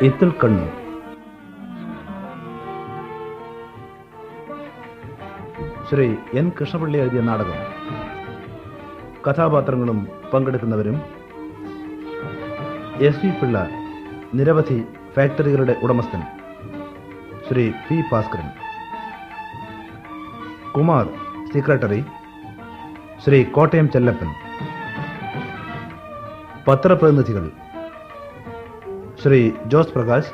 ഇത്തിൽ കണ്ണു. ശ്രീ എൻ കൃഷ്ണപിള്ളി എഴുതിയ നാടകം. കഥാപാത്രങ്ങളും പങ്കെടുക്കുന്നവരും: എസ് വി പിള്ള, നിരവധി ഫാക്ടറികളുടെ ഉടമസ്ഥൻ, ശ്രീ പി ഭാസ്കരൻ. കുമാർ, സെക്രട്ടറി, ശ്രീ കോട്ടയം ചെല്ലപ്പൻ. പത്രപ്രതിനിധികൾ: ശ്രീ ജോസ് പ്രകാശ്,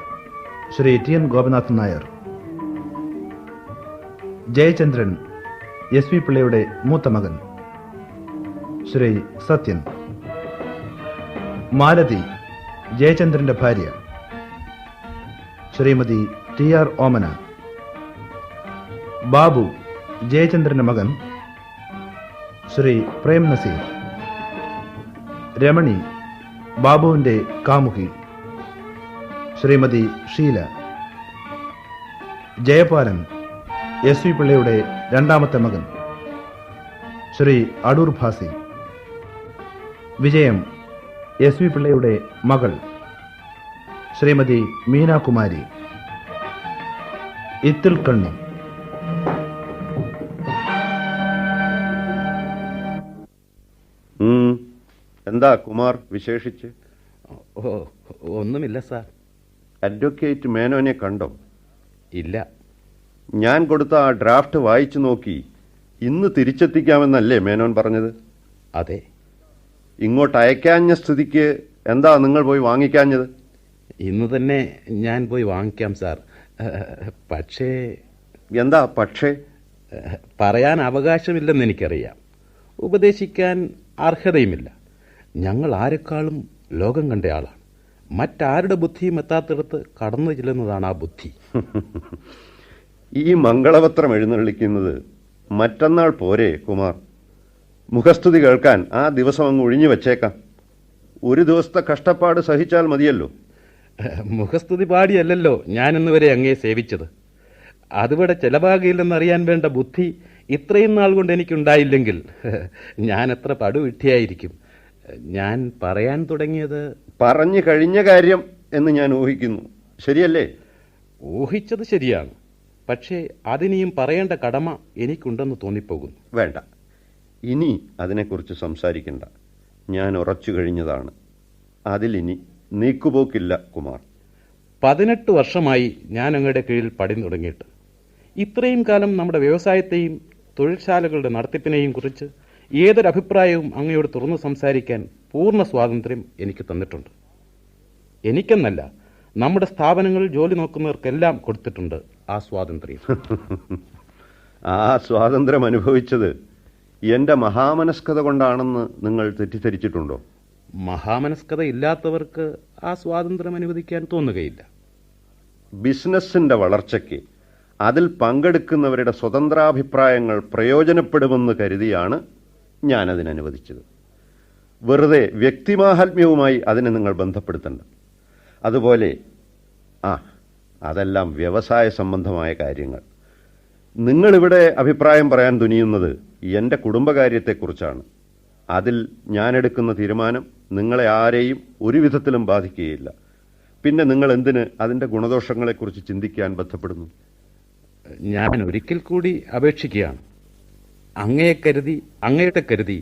ശ്രീ ടി എൻ ഗോപിനാഥൻ നായർ. ജയചന്ദ്രൻ, എസ് വി പിള്ളയുടെ മൂത്ത മകൻ, ശ്രീ സത്യൻ. മാലതി, ജയചന്ദ്രന്റെ ഭാര്യ, ശ്രീമതി ടി ആർ ഓമന. ബാബു, ജയചന്ദ്രന്റെ മകൻ, ശ്രീ പ്രേം നസീർ. രമണി, ബാബുവിന്റെ കാമുകി, ശ്രീമതി ഷീല. ജയപാലൻ, എസ് വി പിള്ളയുടെ രണ്ടാമത്തെ മകൻ, ശ്രീ അടൂർ ഭാസി. വിജയം, എസ് വി പിള്ളയുടെ മകൾ, ശ്രീമതി മീനാകുമാരി. ഇത്തിൽ കണ്ണി. എന്താ കുമാർ വിശേഷിച്ച്? ഒന്നുമില്ല സാർ. അഡ്വക്കേറ്റ് മേനോനെ കണ്ടോ? ഇല്ല. ഞാൻ കൊടുത്ത ആ ഡ്രാഫ്റ്റ് വായിച്ചു നോക്കി ഇന്ന് തിരിച്ചെത്തിക്കാമെന്നല്ലേ മേനോൻ പറഞ്ഞത്? അതെ. ഇങ്ങോട്ട് അയക്കാഞ്ഞ സ്ഥിതിക്ക് എന്താ നിങ്ങൾ പോയി വാങ്ങിക്കാഞ്ഞത്? ഇന്ന് തന്നെ ഞാൻ പോയി വാങ്ങിക്കാം സാർ. പക്ഷേ. എന്താ പക്ഷേ? പറയാൻ അവകാശമില്ലെന്ന് എനിക്കറിയാം. ഉപദേശിക്കാൻ അർഹതയുമില്ല. ഞങ്ങൾ ആരെക്കാളും ലോകം കണ്ട ആളാണ്. മറ്റാരുടെ ബുദ്ധിയും എത്താത്തിടത്ത് കടന്നു ചെല്ലുന്നതാണ് ആ ബുദ്ധി. ഈ മംഗളപത്രം എഴുന്നള്ളിക്കുന്നത് മറ്റന്നാൾ പോരെ കുമാർ? മുഖസ്തുതി കേൾക്കാൻ ആ ദിവസം അങ്ങ് ഒഴിഞ്ഞു വച്ചേക്കാം. ഒരു ദിവസത്തെ കഷ്ടപ്പാട് സഹിച്ചാൽ മതിയല്ലോ. മുഖസ്തുതി പാടിയല്ലോ ഞാൻ ഇന്നുവരെ അങ്ങേ സേവിച്ചത്. അതിവിടെ ചെലവാകില്ലെന്നറിയാൻ വേണ്ട ബുദ്ധി ഇത്രയും നാൾ കൊണ്ട് എനിക്കുണ്ടായില്ലെങ്കിൽ ഞാൻ എത്ര പടുവിട്ടിയായിരിക്കും. ഞാൻ പറയാൻ തുടങ്ങിയത് പറഞ്ഞു കഴിഞ്ഞ കാര്യം എന്ന് ഞാൻ ഊഹിക്കുന്നു. ശരിയല്ലേ? ഊഹിച്ചത് ശരിയാണ്. പക്ഷേ അതിനിയും പറയേണ്ട കടമ എനിക്കുണ്ടെന്ന് തോന്നിപ്പോകുന്നു. വേണ്ട, ഇനി അതിനെക്കുറിച്ച് സംസാരിക്കണ്ട. ഞാൻ ഉറച്ചു കഴിഞ്ഞതാണ്. അതിലിനി നീക്കുപോക്കില്ല കുമാർ. 18 വർഷമായി ഞാൻ അങ്ങയുടെ കീഴിൽ പടി തുടങ്ങിയിട്ട്. ഇത്രയും കാലം നമ്മുടെ വ്യവസായത്തെയും തൊഴിൽശാലകളുടെ നടത്തിപ്പിനെയും കുറിച്ച് ഏതൊരഭിപ്രായവും അങ്ങയോട് തുറന്നു സംസാരിക്കാൻ പൂർണ്ണ സ്വാതന്ത്ര്യം എനിക്ക് തന്നിട്ടുണ്ട്. എനിക്കെന്നല്ല, നമ്മുടെ സ്ഥാപനങ്ങളിൽ ജോലി നോക്കുന്നവർക്കെല്ലാം കൊടുത്തിട്ടുണ്ട് ആ സ്വാതന്ത്ര്യം. ആ സ്വാതന്ത്ര്യം അനുഭവിച്ചത് എന്റെ മഹാമനസ്കത കൊണ്ടാണെന്ന് നിങ്ങൾ തെറ്റിദ്ധരിച്ചിട്ടുണ്ടോ? മഹാമനസ്കത ഇല്ലാത്തവർക്ക് ആ സ്വാതന്ത്ര്യം അനുവദിക്കാൻ തോന്നുകയില്ല. ബിസിനസിന്റെ വളർച്ചയ്ക്ക് അതിൽ പങ്കെടുക്കുന്നവരുടെ സ്വതന്ത്രാഭിപ്രായങ്ങൾ പ്രയോജനപ്പെടുമെന്ന് കരുതിയാണ് ഞാനതിനനുവദിച്ചത്. വെറുതെ വ്യക്തിമാഹാത്മ്യവുമായി അതിനെ നിങ്ങൾ ബന്ധപ്പെടുത്തണ്ട. അതുപോലെ അതെല്ലാം വ്യവസായ സംബന്ധമായ കാര്യങ്ങൾ. നിങ്ങളിവിടെ അഭിപ്രായം പറയാൻ തുനിയുന്നത് എൻ്റെ കുടുംബകാര്യത്തെക്കുറിച്ചാണ്. അതിൽ ഞാനെടുക്കുന്ന തീരുമാനം നിങ്ങളെ ആരെയും ഒരു വിധത്തിലും ബാധിക്കുകയില്ല. പിന്നെ നിങ്ങൾ എന്തിന് അതിൻ്റെ ഗുണദോഷങ്ങളെക്കുറിച്ച് ചിന്തിക്കാൻ ബന്ധപ്പെടുന്നു? ഞാൻ ഒരിക്കൽ കൂടി അപേക്ഷിക്കുകയാണ്. അങ്ങയുടെ കരുതി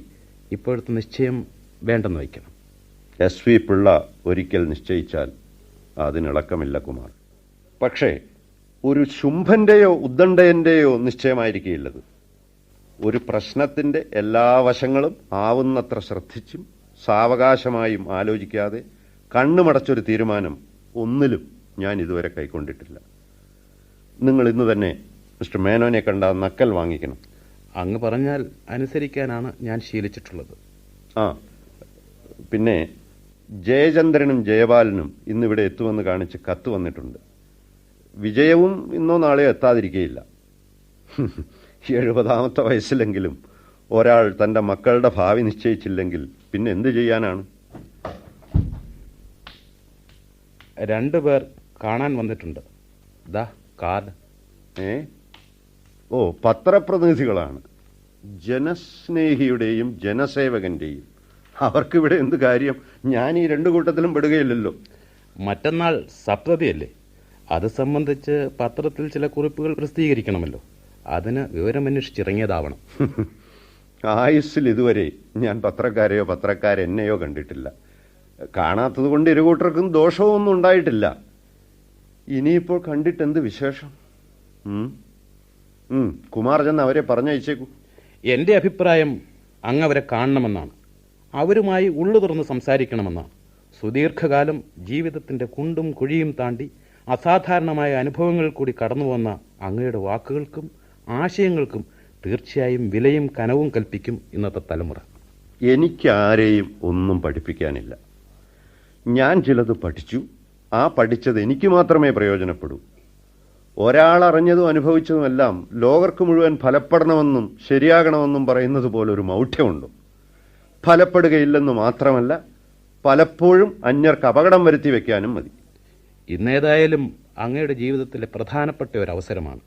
ഇപ്പോഴത്തെ നിശ്ചയം വേണ്ടെന്ന് വയ്ക്കണം. എസ് വി പിള്ള ഒരിക്കൽ നിശ്ചയിച്ചാൽ അതിനിളക്കമില്ല കുമാർ. പക്ഷേ ഒരു ശുംഭന്റെയോ ഉദ്ദണ്ഡയന്റെയോ നിശ്ചയമായിരിക്കില്ലത്. ഒരു പ്രശ്നത്തിന്റെ എല്ലാ വശങ്ങളും ആവുന്നത്ര ശ്രദ്ധിച്ചും സാവകാശമായും ആലോചിക്കാതെ കണ്ണുമടച്ചൊരു തീരുമാനം ഒന്നിലും ഞാൻ ഇതുവരെ കൈക്കൊണ്ടിട്ടില്ല. നിങ്ങൾ ഇന്ന് തന്നെ മിസ്റ്റർ മേനോനെ കണ്ട നക്കൽ വാങ്ങിക്കണം. അങ്ങ് പറഞ്ഞാൽ അനുസരിക്കാനാണ് ഞാൻ ശീലിച്ചിട്ടുള്ളത്. പിന്നെ ജയചന്ദ്രനും ജയപാലനും ഇന്നിവിടെ എത്തുമെന്ന് കാണിച്ച് കത്ത് വന്നിട്ടുണ്ട്. വിജയവും ഇന്നോ നാളെയോ എത്താതിരിക്കുകയില്ല. 70ാമത്തെ വയസ്സിലെങ്കിലും ഒരാൾ തൻ്റെ മക്കളുടെ ഭാവി നിശ്ചയിച്ചില്ലെങ്കിൽ പിന്നെ എന്ത് ചെയ്യാനാണ്? 2 പേർ കാണാൻ വന്നിട്ടുണ്ട്. കാർഡ്. പത്രപ്രതിനിധികളാണ്. ജനസ്നേഹിയുടെയും ജനസേവകന്റെയും. അവർക്കിവിടെ എന്ത് കാര്യം? ഞാൻ ഈ 2 കൂട്ടത്തിലും പെടുകയില്ലല്ലോ. മറ്റന്നാൾ സപ്തതിയല്ലേ? അത് സംബന്ധിച്ച് പത്രത്തിൽ ചില കുറിപ്പുകൾ പ്രസിദ്ധീകരിക്കണമല്ലോ. അതിന് വിവരമന്വേഷിച്ചിറങ്ങിയതാവണം. ആയുസ്സിൽ ഇതുവരെ ഞാൻ പത്രക്കാരെയോ പത്രക്കാരെന്നെയോ കണ്ടിട്ടില്ല. കാണാത്തത് കൊണ്ട് ഇരുകൂട്ടർക്കും ദോഷമൊന്നും ഉണ്ടായിട്ടില്ല. ഇനിയിപ്പോൾ കണ്ടിട്ടെന്ത് വിശേഷം? കുമാർ ചെന്ന് അവരെ പറഞ്ഞയച്ചേക്കൂ. എൻ്റെ അഭിപ്രായം അങ്ങ് അവരെ കാണണമെന്നാണ്. അവരുമായി ഉള്ളു തുറന്ന് സംസാരിക്കണമെന്നാണ്. സുദീർഘകാലം ജീവിതത്തിൻ്റെ കുണ്ടും കുഴിയും താണ്ടി അസാധാരണമായ അനുഭവങ്ങൾ കൂടി കടന്നു വന്ന അങ്ങയുടെ വാക്കുകൾക്കും ആശയങ്ങൾക്കും തീർച്ചയായും വിലയും കനവും കൽപ്പിക്കും ഇന്നത്തെ തലമുറ. എനിക്കാരെയും ഒന്നും പഠിപ്പിക്കാനില്ല. ഞാൻ ചിലത് പഠിച്ചു. ആ പഠിച്ചത് എനിക്ക് മാത്രമേ പ്രയോജനപ്പെടൂ. ഒരാളറിഞ്ഞതും അനുഭവിച്ചതുമെല്ലാം ലോകർക്ക് മുഴുവൻ ഫലപ്പെടണമെന്നും ശരിയാകണമെന്നും പറയുന്നത് പോലൊരു മൗഢ്യമുണ്ടോ? ഫലപ്പെടുകയില്ലെന്ന് മാത്രമല്ല, പലപ്പോഴും അന്യർക്ക് അപകടം വരുത്തി വയ്ക്കാനും മതി. ഇന്നേതായാലും അങ്ങയുടെ ജീവിതത്തിലെ പ്രധാനപ്പെട്ട ഒരു അവസരമാണ്.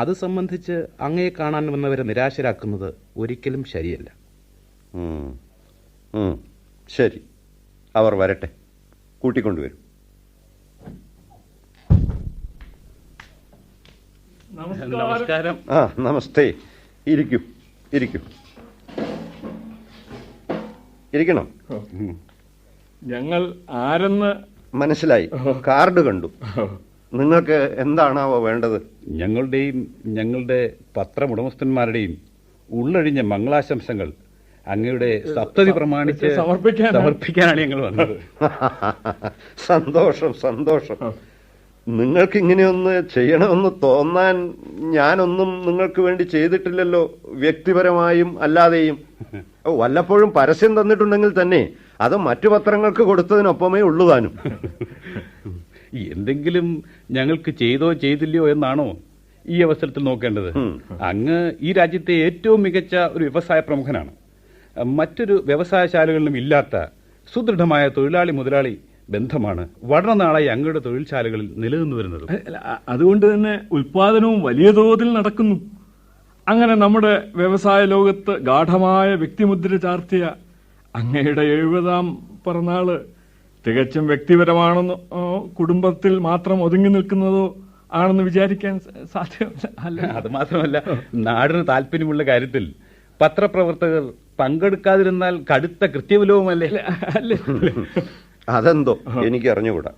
അത് സംബന്ധിച്ച് അങ്ങയെ കാണാൻ വന്നവരെ നിരാശരാക്കുന്നത് ഒരിക്കലും ശരിയല്ല. ശരി, അവർ വരട്ടെ. കൂട്ടിക്കൊണ്ടുവരും. നമസ്കാരം. നമസ്തേ. ഇരിക്കൂ, ഇരിക്കൂ. ഇരിക്കണം. ഞങ്ങൾ ആരെന്ന് മനസ്സിലായി. കാർഡ് കണ്ടു. നിങ്ങൾക്ക് എന്താണാവോ വേണ്ടത്? ഞങ്ങളുടെയും ഞങ്ങളുടെ പത്രമുടമസ്ഥന്മാരുടെയും ഉള്ളഴിഞ്ഞ മംഗളാശംസകൾ അങ്ങയുടെ സപ്തതി പ്രമാണിച്ച് സമർപ്പിക്കാനാണ് ഞങ്ങൾ വന്നത്. സന്തോഷം, സന്തോഷം. നിങ്ങൾക്ക് ഇങ്ങനെയൊന്ന് ചെയ്യണമെന്ന് തോന്നാൻ ഞാനൊന്നും നിങ്ങൾക്ക് വേണ്ടി ചെയ്തിട്ടില്ലല്ലോ, വ്യക്തിപരമായും അല്ലാതെയും. വല്ലപ്പോഴും പരസ്യം തന്നിട്ടുണ്ടെങ്കിൽ തന്നെ അത് മറ്റു പത്രങ്ങൾക്ക് കൊടുത്തതിനൊപ്പമേ ഉള്ളൂ താനും. എന്തെങ്കിലും ഞങ്ങൾക്ക് ചെയ്തോ ചെയ്തില്ലയോ എന്നാണോ ഈ അവസരത്തിൽ നോക്കേണ്ടത്? അങ്ങ് ഈ രാജ്യത്തെ ഏറ്റവും മികച്ച ഒരു വ്യവസായ പ്രമുഖനാണ്. മറ്റൊരു വ്യവസായശാലകളിലും ഇല്ലാത്ത സുദൃഢമായ തൊഴിലാളി മുതലാളി ബന്ധമാണ് വളരെ നാളായി അങ്ങയുടെ തൊഴിൽശാലകളിൽ നിലനിന്നു വരുന്നത്. അതുകൊണ്ട് തന്നെ ഉൽപാദനവും വലിയ തോതിൽ നടക്കുന്നു. അങ്ങനെ നമ്മുടെ വ്യവസായ ലോകത്ത് ഗാഠമായ വ്യക്തിമുദ്ര ചാർത്തിയ അങ്ങയുടെ 70-ാം പിറന്നാള് തികച്ചും വ്യക്തിപരമാണെന്നോ കുടുംബത്തിൽ മാത്രം ഒതുങ്ങി നിൽക്കുന്നതോ ആണെന്ന് വിചാരിക്കാൻ സാധ്യമല്ല. അത് മാത്രമല്ല, നാടിന് താല്പര്യമുള്ള കാര്യത്തിൽ പത്രപ്രവർത്തകർ പങ്കെടുക്കാതിരുന്നാൽ കടുത്ത കൃത്യവിലോപമല്ലേ? അല്ലേ? അതെന്തോ എനിക്ക് അറിഞ്ഞുകൂടാ.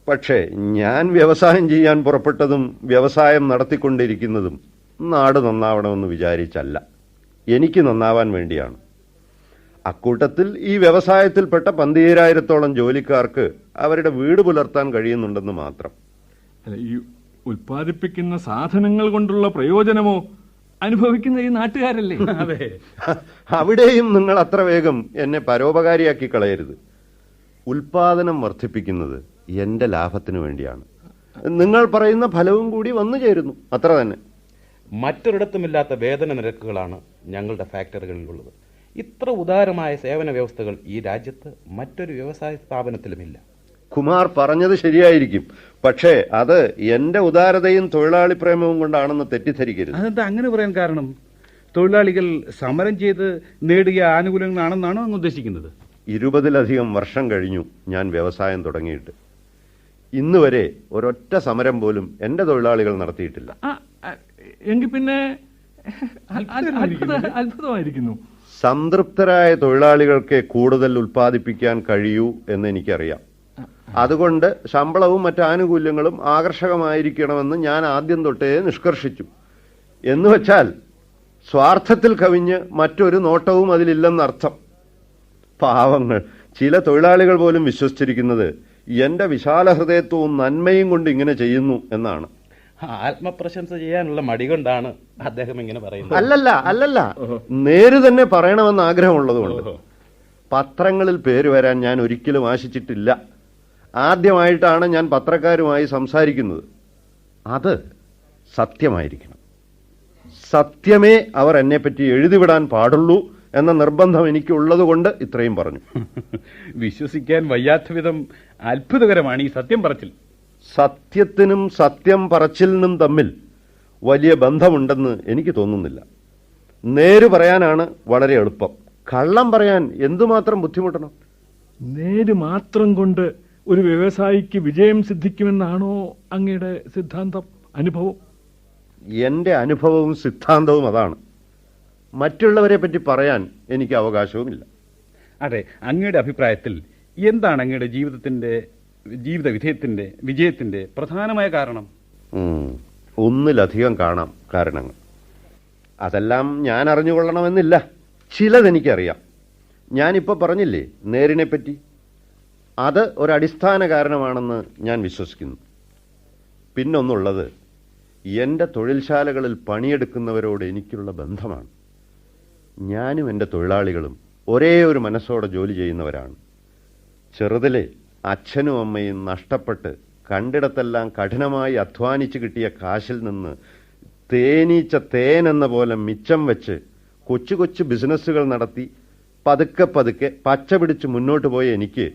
പക്ഷേ ഞാൻ വ്യവസായം ചെയ്യാൻ പുറപ്പെട്ടതും വ്യവസായം നടത്തിക്കൊണ്ടിരിക്കുന്നതും നാട് നന്നാവണമെന്ന് വിചാരിച്ചല്ല, എനിക്ക് നന്നാവാൻ വേണ്ടിയാണ്. അക്കൂട്ടത്തിൽ ഈ വ്യവസായത്തിൽപ്പെട്ട 12,000-ഓളം ജോലിക്കാർക്ക് അവരുടെ വീട് പുലർത്താൻ കഴിയുന്നുണ്ടെന്ന് മാത്രം. ഈ ഉൽപ്പാദിപ്പിക്കുന്ന സാധനങ്ങൾ കൊണ്ടുള്ള പ്രയോജനമോ അനുഭവിക്കുന്ന ഈ നാട്ടുകാരല്ലേ? അതെ. അവിടെയും നിങ്ങൾ അത്ര വേഗം എന്നെ പരോപകാരിയാക്കി കളയരുത്. ഉൽപാദനം വർദ്ധിപ്പിക്കുന്നത് എന്റെ ലാഭത്തിനു വേണ്ടിയാണ്. നിങ്ങൾ പറയുന്ന ഫലവും കൂടി വന്നു ചേരുന്നു, അത്ര തന്നെ. മറ്റൊരിടത്തുമില്ലാത്ത വേതന നിരക്കുകളാണ് ഞങ്ങളുടെ ഫാക്ടറികളിലുള്ളത്. ഇത്ര ഉദാരമായ സേവന വ്യവസ്ഥകൾ ഈ രാജ്യത്ത് മറ്റൊരു വ്യവസായ സ്ഥാപനത്തിലുമില്ല. കുമാർ പറഞ്ഞത് ശരിയായിരിക്കും. പക്ഷേ അത് എന്റെ ഉദാരതയും തൊഴിലാളി പ്രേമവും കൊണ്ടാണെന്ന് തെറ്റിദ്ധരിക്കരുത്. അതെന്താ അങ്ങനെ പറയാൻ കാരണം? തൊഴിലാളികൾ സമരം ചെയ്ത് നേടിയ ആനുകൂല്യങ്ങളാണെന്നാണോ അങ്ങ് ഉദ്ദേശിക്കുന്നത്? 20-ലധികം വർഷം കഴിഞ്ഞു ഞാൻ വ്യവസായം തുടങ്ങിയിട്ട്. ഇന്ന് വരെ ഒരൊറ്റ സമരം പോലും എന്റെ തൊഴിലാളികൾ നടത്തിയിട്ടില്ല. എങ്കിൽ പിന്നെ അത്ഭുതമായിരിക്കുന്നു. സംതൃപ്തരായ തൊഴിലാളികൾക്ക് കൂടുതൽ ഉൽപ്പാദിപ്പിക്കാൻ കഴിയൂ എന്ന് എനിക്കറിയാം. അതുകൊണ്ട് ശമ്പളവും മറ്റ് ആനുകൂല്യങ്ങളും ആകർഷകമായിരിക്കണമെന്ന് ഞാൻ ആദ്യം തൊട്ടേ നിഷ്കർഷിച്ചു. എന്നുവെച്ചാൽ സ്വാർത്ഥത്തിൽ കവിഞ്ഞ് മറ്റൊരു നോട്ടവും അതിലില്ലെന്നർത്ഥം. പാവങ്ങൾ, ചില തൊഴിലാളികൾ പോലും വിശ്വസിച്ചിരിക്കുന്നത് എന്റെ വിശാല ഹൃദയത്വവും നന്മയും കൊണ്ട് ഇങ്ങനെ ചെയ്യുന്നു എന്നാണ്. ആത്മപ്രശംസ ചെയ്യാനുള്ള മടി കൊണ്ടാണ് അദ്ദേഹം ഇങ്ങനെ പറയുന്നത്. അല്ലല്ല, നേര് തന്നെ പറയണമെന്ന് ആഗ്രഹമുള്ളതുകൊണ്ട്. പത്രങ്ങളിൽ പേര് വരാൻ ഞാൻ ഒരിക്കലും ആശിച്ചിട്ടില്ല. ആദ്യമായിട്ടാണ് ഞാൻ പത്രക്കാരുമായി സംസാരിക്കുന്നത്. അത് സത്യമായിരിക്കണം. സത്യമേ അവർ എന്നെപ്പറ്റി എഴുതിവിടാൻ പാടുള്ളൂ എന്ന നിർബന്ധം എനിക്കുള്ളത് കൊണ്ട് ഇത്രയും പറഞ്ഞു. വിശ്വസിക്കാൻ വയ്യാത്ത വിധം അത്ഭുതകരമാണ് ഈ സത്യം പറച്ചിൽ. സത്യത്തിനും സത്യം പറച്ചിലിനും തമ്മിൽ വലിയ ബന്ധമുണ്ടെന്ന് എനിക്ക് തോന്നുന്നില്ല. നേര് പറയാനാണ് വളരെ എളുപ്പം. കള്ളം പറയാൻ എന്തുമാത്രം ബുദ്ധിമുട്ടണം? നേര് മാത്രം കൊണ്ട് ഒരു വ്യവസായിക്ക് വിജയം സിദ്ധിക്കുമെന്നാണോ അങ്ങയുടെ സിദ്ധാന്തം, അനുഭവം? എൻ്റെ അനുഭവവും സിദ്ധാന്തവും അതാണ്. മറ്റുള്ളവരെ പറ്റി പറയാൻ എനിക്ക് അവകാശവുമില്ല. അതെ, അങ്ങയുടെ അഭിപ്രായത്തിൽ എന്താണ് അങ്ങയുടെ ജീവിത വിജയത്തിന്റെ പ്രധാനമായ കാരണം? ഒന്നിലധികം കാണാം കാരണങ്ങൾ. അതെല്ലാം ഞാൻ അറിഞ്ഞുകൊള്ളണമെന്നില്ല. ചിലതെനിക്കറിയാം. ഞാനിപ്പോൾ പറഞ്ഞില്ലേ നേരിനെ പറ്റി, അത് ഒരടിസ്ഥാന കാരണമാണെന്ന് ഞാൻ വിശ്വസിക്കുന്നു. പിന്നൊന്നുള്ളത് എൻ്റെ തൊഴിൽശാലകളിൽ പണിയെടുക്കുന്നവരോട് എനിക്കുള്ള ബന്ധമാണ്. ഞാനും എൻ്റെ തൊഴിലാളികളും ഒരേ ഒരു മനസ്സോടെ ജോലി ചെയ്യുന്നവരാണ്. ചെറുതിലെ അച്ഛനും അമ്മയും നഷ്ടപ്പെട്ട് കണ്ടിടത്തെല്ലാം കഠിനമായി അധ്വാനിച്ച് കിട്ടിയ കാശിൽ നിന്ന് തേനീച്ച തേനെന്ന പോലെ മിച്ചം വെച്ച് കൊച്ചു കൊച്ചു ബിസിനസ്സുകൾ നടത്തി പതുക്കെ പതുക്കെ പച്ച പിടിച്ച് മുന്നോട്ട് പോയ എനിക്ക്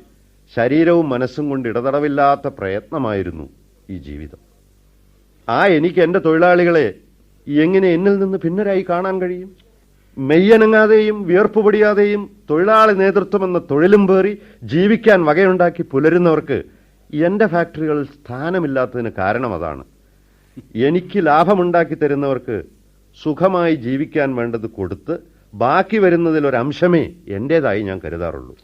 ശരീരവും മനസ്സും കൊണ്ട് ഇടതടവില്ലാത്ത പ്രയത്നമായിരുന്നു ഈ ജീവിതം. എനിക്ക് എൻ്റെ തൊഴിലാളികളെ എങ്ങനെ എന്നിൽ നിന്ന് ഭിന്നരായി കാണാൻ കഴിയും? മെയ്യനങ്ങാതെയും വിയർപ്പുപൊടിയാതെയും തൊഴിലാളി നേതൃത്വമെന്ന തൊഴിലും പേറി ജീവിക്കാൻ വകയുണ്ടാക്കി പുലരുന്നവർക്ക് എൻ്റെ ഫാക്ടറികളിൽ സ്ഥാനമില്ലാത്തതിന് കാരണം അതാണ്. എനിക്ക് ലാഭമുണ്ടാക്കി തരുന്നവർക്ക് സുഖമായി ജീവിക്കാൻ വേണ്ടത് കൊടുത്ത് ബാക്കി വരുന്നതിലൊരംശമേ എൻ്റേതായി ഞാൻ കരുതാറുള്ളൂ.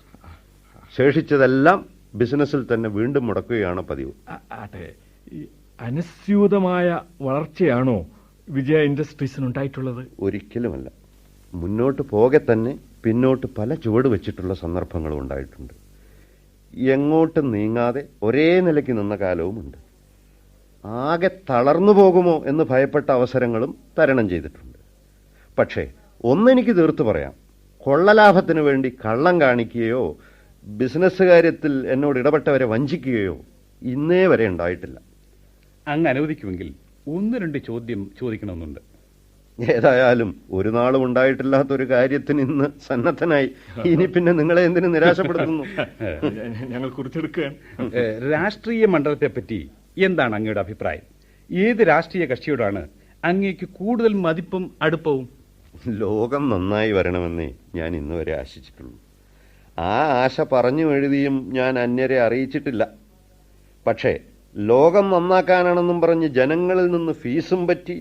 ശേഷിച്ചതെല്ലാം ബിസിനസ്സിൽ തന്നെ വീണ്ടും മുടക്കുകയാണ് പതിവ്. അതെ, ഈ അനുസ്യൂതമായ വളർച്ചയാണോ വിജയ ഇൻഡസ്ട്രീസിനുണ്ടായിട്ടുള്ളത്? ഒരിക്കലുമല്ല. മുന്നോട്ട് പോകെ തന്നെ പിന്നോട്ട് പല ചുവട് വെച്ചിട്ടുള്ള സന്ദർഭങ്ങളും ഉണ്ടായിട്ടുണ്ട്. എങ്ങോട്ടും നീങ്ങാതെ ഒരേ നിലയ്ക്ക് നിന്ന കാലവുമുണ്ട്. ആകെ തളർന്നു പോകുമോ എന്ന് ഭയപ്പെട്ട അവസരങ്ങളും തരണം ചെയ്തിട്ടുണ്ട്. പക്ഷേ ഒന്നെനിക്ക് തീർത്തു പറയാം, കൊള്ളലാഭത്തിനു വേണ്ടി കള്ളം കാണിക്കുകയോ ബിസിനസ് കാര്യത്തിൽ എന്നോട് ഇടപെട്ടവരെ വഞ്ചിക്കുകയോ ഇന്നേ വരെ ഉണ്ടായിട്ടില്ല. അങ്ങ് അനുവദിക്കുമെങ്കിൽ 1-2 ചോദ്യം ചോദിക്കണമെന്നുണ്ട്. ഏതായാലും ഒരു നാളും ഉണ്ടായിട്ടില്ലാത്തൊരു കാര്യത്തിന് ഇന്ന് സന്നദ്ധനായി. ഇനി പിന്നെ നിങ്ങളെ എന്തിനു നിരാശപ്പെടുത്തുന്നു? ഞങ്ങൾ കുറിച്ചെടുക്കുകയാണ്. രാഷ്ട്രീയ മണ്ഡലത്തെപ്പറ്റി എന്താണ് അങ്ങയുടെ അഭിപ്രായം? ഏത് രാഷ്ട്രീയ കക്ഷിയോടാണ് അങ്ങേക്ക് കൂടുതൽ മതിപ്പും അടുപ്പവും? ലോകം നന്നായി വരണമെന്നേ ഞാൻ ഇന്ന് വരെ ആശിച്ചിട്ടുള്ളൂ. ആ ആശ പറഞ്ഞു എഴുതിയും ഞാൻ അന്യരെ അറിയിച്ചിട്ടില്ല. പക്ഷേ ലോകം നന്നാക്കാനാണെന്നും പറഞ്ഞ് ജനങ്ങളിൽ നിന്ന് ഫീസും പറ്റി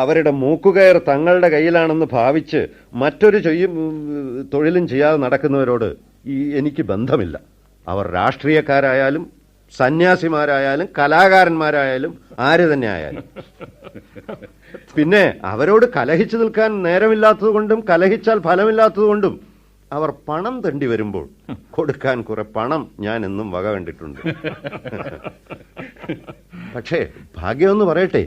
അവരുടെ മൂക്കുകയർ തങ്ങളുടെ കയ്യിലാണെന്ന് ഭാവിച്ച് മറ്റൊരു തൊഴിലും ചെയ്യാതെ നടക്കുന്നവരോട് എനിക്ക് ബന്ധമില്ല. അവർ രാഷ്ട്രീയക്കാരായാലും സന്യാസിമാരായാലും കലാകാരന്മാരായാലും ആര് തന്നെ ആയാലും. പിന്നെ അവരോട് കലഹിച്ചു നിൽക്കാൻ നേരമില്ലാത്തതുകൊണ്ടും കലഹിച്ചാൽ ഫലമില്ലാത്തതുകൊണ്ടും അവർ പണം തണ്ടി വരുമ്പോൾ കൊടുക്കാൻ കുറെ പണം ഞാൻ എന്നും വക കണ്ടിട്ടുണ്ട്. പക്ഷേ ഭാഗ്യമെന്ന് പറയട്ടെ,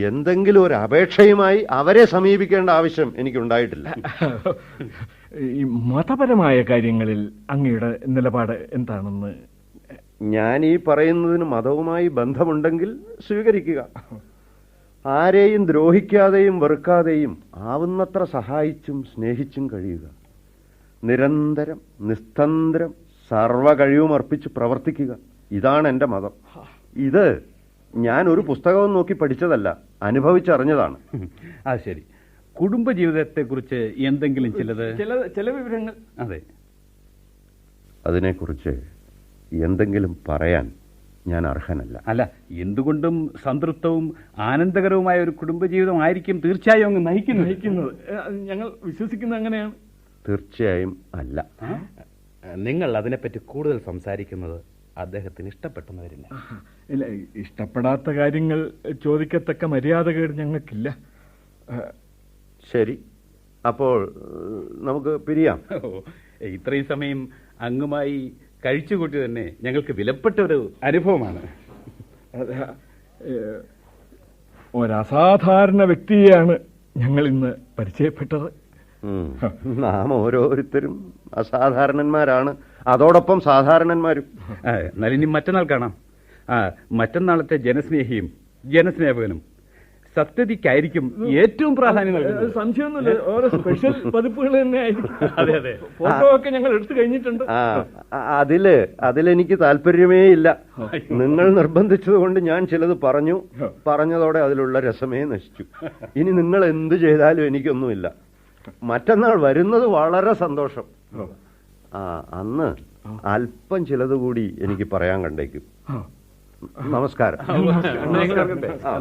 എന്തെങ്കിലും ഒരു അപേക്ഷയുമായി അവരെ സമീപിക്കേണ്ട ആവശ്യം എനിക്കുണ്ടായിട്ടില്ല. ഈ മതപരമായ കാര്യങ്ങളിൽ അങ്ങയുടെ നിലപാട് എന്താണെന്ന്? ഞാൻ ഈ പറയുന്നതിന് മതവുമായി ബന്ധമുണ്ടെങ്കിൽ സ്വീകരിക്കുക. ആരെയും ദ്രോഹിക്കാതെയും വെറുക്കാതെയും ആവുന്നത്ര സഹായിച്ചും സ്നേഹിച്ചും കഴിയുക. നിരന്തരം നിസ്തന്ത്രം സർവ കഴിവും അർപ്പിച്ച് പ്രവർത്തിക്കുക. ഇതാണ് എൻ്റെ മതം. ഇത് ഞാൻ ഒരു പുസ്തകവും നോക്കി പഠിച്ചതല്ല, അനുഭവിച്ചറിഞ്ഞതാണ്. അത് ശരി. കുടുംബജീവിതത്തെക്കുറിച്ച് എന്തെങ്കിലും ചില വിവരങ്ങൾ? അതെ, അതിനെക്കുറിച്ച് എന്തെങ്കിലും പറയാൻ ഞാൻ അർഹനല്ല. അല്ല, എന്തുകൊണ്ടും സംതൃപ്തവും ആനന്ദകരവുമായ ഒരു കുടുംബജീവിതം ആയിരിക്കും തീർച്ചയായും അങ്ങ് നയിക്കുന്നത്. ഞങ്ങൾ വിശ്വസിക്കുന്നത് അങ്ങനെയാണ്. തീർച്ചയായും അല്ല. നിങ്ങൾ അതിനെപ്പറ്റി കൂടുതൽ സംസാരിക്കുന്നത് അദ്ദേഹത്തിന് ഇഷ്ടപ്പെട്ടെന്ന് വരില്ല. ഇല്ല, ഇഷ്ടപ്പെടാത്ത കാര്യങ്ങൾ ചോദിക്കത്തക്ക മര്യാദകേട് ഞങ്ങൾക്കില്ല. ശരി, അപ്പോൾ നമുക്ക് പിരിയാം. ഇത്രയും സമയം അങ്ങുമായി കഴിച്ചുകൂട്ടി തന്നെ ഞങ്ങൾക്ക് വിലപ്പെട്ട ഒരു അനുഭവമാണ്. ഒരസാധാരണ വ്യക്തിയെയാണ് ഞങ്ങൾ ഇന്ന് പരിചയപ്പെട്ടത്. നാം ഓരോരുത്തരും അസാധാരണന്മാരാണ്, അതോടൊപ്പം സാധാരണന്മാരും. എന്നാൽ ഇനി മറ്റന്നാൾ കാണാം. മറ്റന്നാളത്തെ ജനസ്നേഹിയും ജനസ്നേഹകനും സത്യതിക്കായിരിക്കും ഏറ്റവും പ്രാധാന്യം നൽകുന്നത്. സംശയമൊന്നുമില്ല, ഓരോ സ്പെഷ്യൽ പതിപ്പുകൾ തന്നെ ആയിരിക്കും. അതെ അതെ, ഫോട്ടോ ഒക്കെ ഞങ്ങൾ എടുത്തു കഴിഞ്ഞിട്ടുണ്ട്. അതിലെനിക്ക് താല്പര്യമേ ഇല്ല. നിങ്ങൾ നിർബന്ധിച്ചത് കൊണ്ട് ഞാൻ ചിലത് പറഞ്ഞതോടെ അതിലുള്ള രസമേ നശിച്ചു. ഇനി നിങ്ങൾ എന്ത് ചെയ്താലും എനിക്കൊന്നുമില്ല. മറ്റന്നാൾ വരുന്നത് വളരെ സന്തോഷം. അന്ന് അല്പം ചിലത് കൂടി എനിക്ക് പറയാൻ കണ്ടേക്കും. നമസ്കാരം.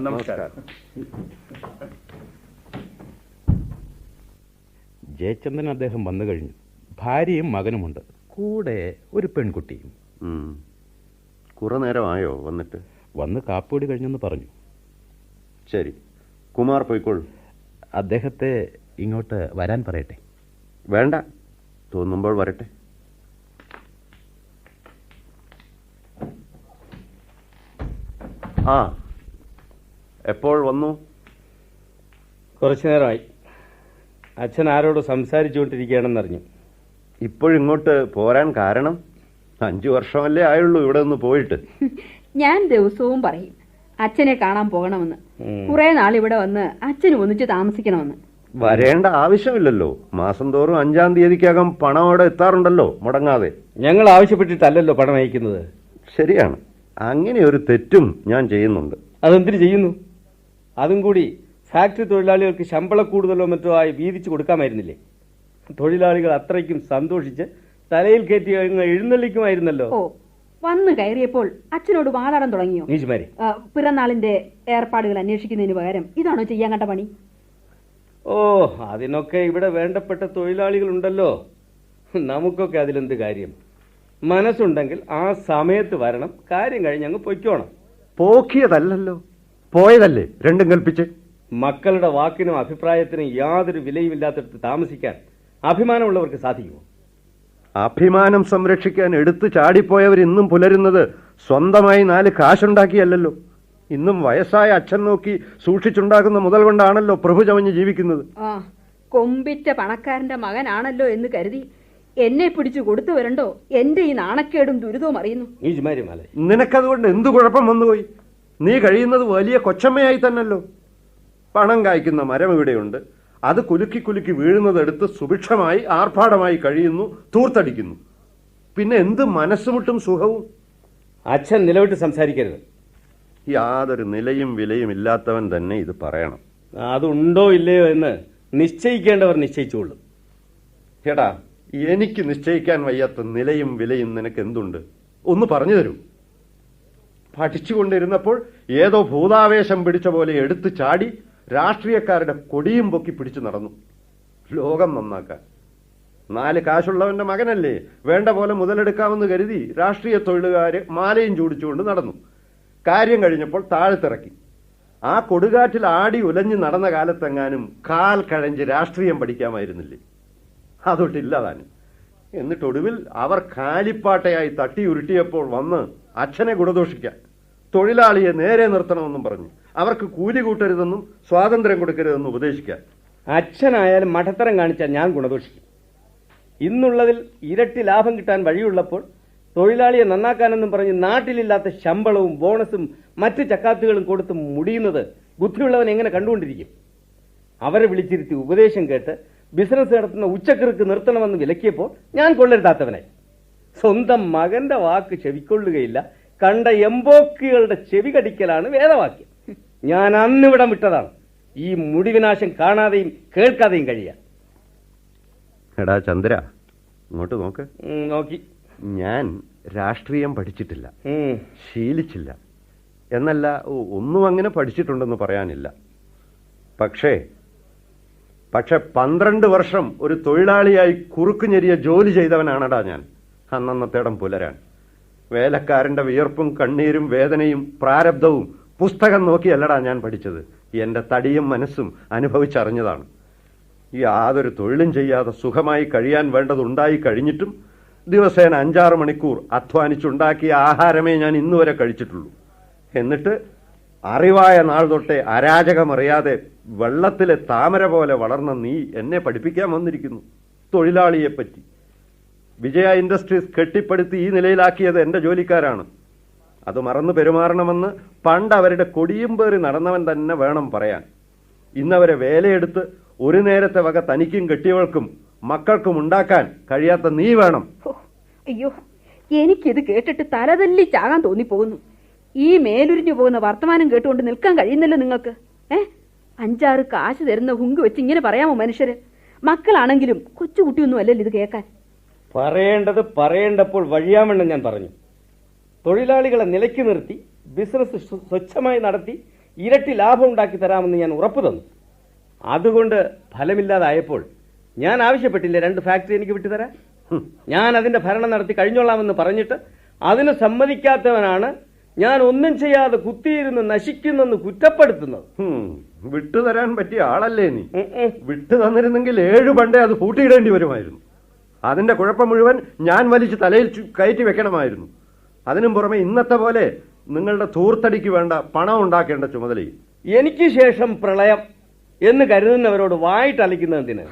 നമസ്കാരം. ജയചന്ദ്രൻ അദ്ദേഹം വന്നു കഴിഞ്ഞു. ഭാര്യയും മകനുമുണ്ട്, കൂടെ ഒരു പെൺകുട്ടിയും. കുറെ നേരമായോ വന്നിട്ട്? വന്ന് കാപ്പൂടി കഴിഞ്ഞെന്ന് പറഞ്ഞു. ശരി, കുമാർ പോയിക്കോളൂ. അദ്ദേഹത്തെ ഇങ്ങോട്ട് വരാൻ പറയട്ടെ? വേണ്ട, തോന്നുമ്പോൾ വരട്ടെ. എപ്പോൾ വന്നു? കുറച്ചു നേരമായി. അച്ഛൻ ആരോട് സംസാരിച്ചുകൊണ്ടിരിക്കുകയാണെന്നറിഞ്ഞു. ഇപ്പോഴിങ്ങോട്ട് പോരാൻ കാരണം? 5 വർഷമല്ലേ ആയുള്ളൂ ഇവിടെ നിന്ന് പോയിട്ട്. ഞാൻ ദിവസവും പറയും അച്ഛനെ കാണാൻ പോകണമെന്ന്. കുറെ നാൾ ഇവിടെ വന്ന് അച്ഛന് ഒന്നിച്ച് താമസിക്കണമെന്ന്. വരേണ്ട ആവശ്യമില്ലല്ലോ. മാസം തോറും 5-ാം തീയതിക്കകം പണം അവിടെ എത്താറുണ്ടല്ലോ മുടങ്ങാതെ. ഞങ്ങൾ ആവശ്യപ്പെട്ടിട്ടല്ലല്ലോ പണം അയക്കുന്നത്. ശരിയാണ്, അങ്ങനെ ഒരു തെറ്റും ഞാൻ ചെയ്യുന്നുണ്ട്. അതെന്തിനു ചെയ്യുന്നു? അതും കൂടി ഫാക്ടറി തൊഴിലാളികൾക്ക് ശമ്പള കൂടുതലോ മറ്റോ ആയി വീതിച്ചു കൊടുക്കാമായിരുന്നില്ലേ? തൊഴിലാളികൾ അത്രയ്ക്കും സന്തോഷിച്ച് തലയിൽ കയറ്റി എഴുന്നള്ളിക്കുമായിരുന്നല്ലോ. ഓ, വന്നു കയറിയപ്പോൾ അച്ഛനോട് വാതാടാൻ തുടങ്ങിയോ? നീച്ചുമാരി, പിറന്നാളിന്റെ ഏർപ്പാടുകൾ അന്വേഷിക്കുന്നതിന് പകരം ഇതാണോ ചെയ്യാൻ കണ്ട പണി? ഓ, അതിനൊക്കെ ഇവിടെ വേണ്ടപ്പെട്ട തൊഴിലാളികളുണ്ടല്ലോ. നമുക്കൊക്കെ അതിലെന്ത് കാര്യം? മനസ്സുണ്ടെങ്കിൽ ആ സമയത്ത് വരണം, കാര്യം കഴിഞ്ഞ് അങ്ങ് പൊയ്ക്കോണം. പോക്കിയതല്ലോ, പോയതല്ലേ രണ്ടും കൽപ്പിച്ച്. മക്കളുടെ വാക്കിനും അഭിപ്രായത്തിനും യാതൊരു വിലയുമില്ലാത്തടത്ത് താമസിക്കാൻ അഭിമാനമുള്ളവർക്ക് സാധിക്കുമോ? അഭിമാനം സംരക്ഷിക്കാൻ എടുത്തു ചാടിപ്പോയവർ ഇന്നും പുലരുന്നത് സ്വന്തമായി 4 കാശുണ്ടാക്കിയല്ലോ. ഇന്നും വയസ്സായ അച്ഛൻ നോക്കി സൂക്ഷിച്ചുണ്ടാക്കുന്ന മുതൽ കൊണ്ടാണല്ലോ പ്രഭു ചമഞ്ഞ് ജീവിക്കുന്നത്. കൊമ്പിറ്റ പണക്കാരന്റെ മകനാണല്ലോ എന്ന് കരുതി എന്നെ പിടിച്ചു കൊടുത്തു വരണ്ടോ? എന്റെ ഈ നാണക്കേടും ദുരിതവും അറിയുന്നു. നിനക്കതുകൊണ്ട് എന്തു കുഴപ്പം വന്നുപോയി? നീ കഴിയുന്നത് വലിയ കൊച്ചമ്മയായി തന്നല്ലോ. പണം കായ്ക്കുന്ന മരം ഇവിടെയുണ്ട്. അത് കുലുക്കി കുലുക്കി വീഴുന്നതെടുത്ത് സുഭിക്ഷമായി ആർഭാടമായി കഴിയുന്നു, തൂർത്തടിക്കുന്നു. പിന്നെ എന്ത് മനസ്സുമുട്ടും സുഖവും? അച്ഛൻ നിലവിട്ട് സംസാരിക്കരുത്. യാതൊരു നിലയും വിലയും ഇല്ലാത്തവൻ തന്നെ ഇത് പറയണം. അതുണ്ടോ ഇല്ലയോ എന്ന് നിശ്ചയിക്കേണ്ടവർ നിശ്ചയിച്ചുകൊള്ളും. എടാ, എനിക്ക് നിശ്ചയിക്കാൻ വയ്യാത്ത നിലയും വിലയും നിനക്ക് എന്തുണ്ട്? ഒന്ന് പറഞ്ഞു തരൂ. പഠിച്ചുകൊണ്ടിരുന്നപ്പോൾ ഏതോ ഭൂതാവേശം പിടിച്ച പോലെ എടുത്തു ചാടി രാഷ്ട്രീയക്കാരുടെ കൊടിയും പൊക്കി പിടിച്ചു നടന്നു. ലോകം നന്നാക്കാൻ 4 കാശുള്ളവന്റെ മകനല്ലേ, വേണ്ട പോലെ മുതലെടുക്കാമെന്ന് കരുതി രാഷ്ട്രീയ തൊഴിലുകാര് മാലയും ചൂടിച്ചുകൊണ്ട് നടന്നു. കാര്യം കഴിഞ്ഞപ്പോൾ താഴ്ത്തിറക്കി. ആ കൊടുകാറ്റിൽ ആടി ഉലഞ്ഞു നടന്ന കാലത്തെങ്ങാനും കാൽ കഴഞ്ച് രാഷ്ട്രീയം പഠിക്കാമായിരുന്നില്ലേ? അതൊട്ടില്ല താനും. എന്നിട്ടൊടുവിൽ അവർ കാലിപ്പാട്ടയായി തട്ടി ഉരുട്ടിയപ്പോൾ വന്ന് അച്ഛനെ ഗുണദോഷിക്കാൻ, തൊഴിലാളിയെ നേരെ നിർത്തണമെന്നും പറഞ്ഞു അവർക്ക് കൂലി കൂട്ടരുതെന്നും സ്വാതന്ത്ര്യം കൊടുക്കരുതെന്നും ഉപദേശിക്കാൻ. അച്ഛനായാലും മഠത്തരം കാണിച്ചാൽ ഞാൻ ഗുണദോഷിക്കും. ഇന്നുള്ളതിൽ ഇരട്ടി ലാഭം കിട്ടാൻ വഴിയുള്ളപ്പോൾ തൊഴിലാളിയെ നന്നാക്കാനെന്നും പറഞ്ഞ് നാട്ടിലില്ലാത്ത ശമ്പളവും ബോണസും മറ്റ് ചക്കാത്തുകളും കൊടുത്ത് മുടിയുന്നത് ബുദ്ധിയുള്ളവൻ എങ്ങനെ കണ്ടുകൊണ്ടിരിക്കും? അവരെ വിളിച്ചിരുത്തി ഉപദേശം കേട്ട് ബിസിനസ് നടത്തുന്ന ഉച്ചക്കിറുക്ക് നിർത്തണമെന്ന് വിലക്കിയപ്പോൾ ഞാൻ കൊള്ളരുതാത്തവനായി. സ്വന്തം മകന്റെ വാക്ക് ചെവിക്കൊള്ളുകയില്ല, കണ്ട എംബോക്കികളുടെ ചെവി കടിക്കലാണ് വേദവാക്യം. ഞാൻ അന്നിവിടം വിട്ടതാണ് ഈ മുടിവിനാശം കാണാതെയും കേൾക്കാതെയും കഴിയാൻ. എടാ ചന്ദ്ര, ഇങ്ങോട്ട് നോക്ക്. നോക്കി. ഞാൻ രാഷ്ട്രീയം പഠിച്ചിട്ടില്ല, ശീലിച്ചില്ല എന്നല്ല, ഒന്നും അങ്ങനെ പഠിച്ചിട്ടുണ്ടെന്ന് പറയാനില്ല. പക്ഷേ 12 വർഷം ഒരു തൊഴിലാളിയായി കുറുക്കുഞെരിയ ജോലി ചെയ്തവനാണടാ ഞാൻ. അന്നത്തേടം പുലരാൻ വേലക്കാരന്റെ വിയർപ്പും കണ്ണീരും വേദനയും പ്രാരബ്ധവും പുസ്തകം നോക്കിയല്ലടാ ഞാൻ പഠിച്ചത്. എന്റെ തടിയും മനസ്സും അനുഭവിച്ചറിഞ്ഞതാണ്. യാതൊരു തൊഴിലും ചെയ്യാതെ സുഖമായി കഴിയാൻ വേണ്ടതുണ്ടായി കഴിഞ്ഞിട്ടും ദിവസേന 5-6 മണിക്കൂർ അധ്വാനിച്ചുണ്ടാക്കിയ ആഹാരമേ ഞാൻ ഇന്നുവരെ കഴിച്ചിട്ടുള്ളൂ. എന്നിട്ട് അറിവായ നാൾ തൊട്ടേ അരാജകമറിയാതെ വെള്ളത്തിലെ താമര പോലെ വളർന്ന നീ എന്നെ പഠിപ്പിക്കാൻ വന്നിരിക്കുന്നു തൊഴിലാളിയെപ്പറ്റി. വിജയ ഇൻഡസ്ട്രീസ് കെട്ടിപ്പടുത്തി ഈ നിലയിലാക്കിയത് എന്റെ ജോലിക്കാരാണ്. അത് മറന്നു പെരുമാറണമെന്ന് പണ്ട് അവരുടെ കൊടിയും പേറി നടന്നവൻ തന്നെ വേണം പറയാൻ. ഇന്നവരെ വേലയെടുത്ത് ഒരു നേരത്തെ വക തനിക്കും കെട്ടിയവൾക്കും മക്കൾക്കും ഉണ്ടാക്കാൻ കഴിയാത്ത നീ വേണം. അയ്യോ, എനിക്കിത് കേട്ടിട്ട് തലതല്ലി ചാകാൻ തോന്നിപ്പോകുന്നു. ഈ മേലുരിഞ്ഞു പോകുന്ന വർത്തമാനം കേട്ടുകൊണ്ട് നിൽക്കാൻ കഴിയുന്നല്ലോ നിങ്ങൾക്ക്. 5-6 കാശ് തരുന്ന ഹുങ്ക് വെച്ച് ഇങ്ങനെ പറയാമോ മനുഷ്യര്? മക്കളാണെങ്കിലും കൊച്ചുകുട്ടിയൊന്നും അല്ലല്ലോ ഇത് കേൾക്കാൻ. പറയേണ്ടത് പറയേണ്ടപ്പോൾ വഴിയാമെന്ന് ഞാൻ പറഞ്ഞു. തൊഴിലാളികളെ നിലയ്ക്ക് നിർത്തി ബിസിനസ് സ്വച്ഛമായി നടത്തി ഇരട്ടി ലാഭം ഉണ്ടാക്കി തരാമെന്ന് ഞാൻ ഉറപ്പു തന്നു. അതുകൊണ്ട് ഫലമില്ലാതായപ്പോൾ ഞാൻ ആവശ്യപ്പെട്ടില്ലേ 2 ഫാക്ടറി എനിക്ക് വിട്ടുതരാൻ. ഞാൻ അതിന്റെ ഭരണം നടത്തി കഴിഞ്ഞോളാമെന്ന് പറഞ്ഞിട്ട് അതിന് സമ്മതിക്കാത്തവനാണ് ഞാൻ ഒന്നും ചെയ്യാതെ കുത്തിയിരുന്ന് നശിക്കുന്നെന്ന് കുറ്റപ്പെടുത്തുന്നത്. വിട്ടുതരാൻ പറ്റിയ ആളല്ലേ നീ? വിട്ടു തന്നിരുന്നെങ്കിൽ 7 പണ്ടേ അത് പൂട്ടിയിടേണ്ടി വരുമായിരുന്നു. അതിന്റെ കുഴപ്പം മുഴുവൻ ഞാൻ വലിച്ച് തലയിൽ കയറ്റി വെക്കണമായിരുന്നു. അതിനും പുറമെ ഇന്നത്തെ പോലെ നിങ്ങളുടെ ധൂർത്തടിക്ക് വേണ്ട പണം ഉണ്ടാക്കേണ്ട ചുമതലയും. എനിക്ക് ശേഷം പ്രളയം എന്ന് കരുതുന്നവരോട് വായിട്ടലിക്കുന്നതിന്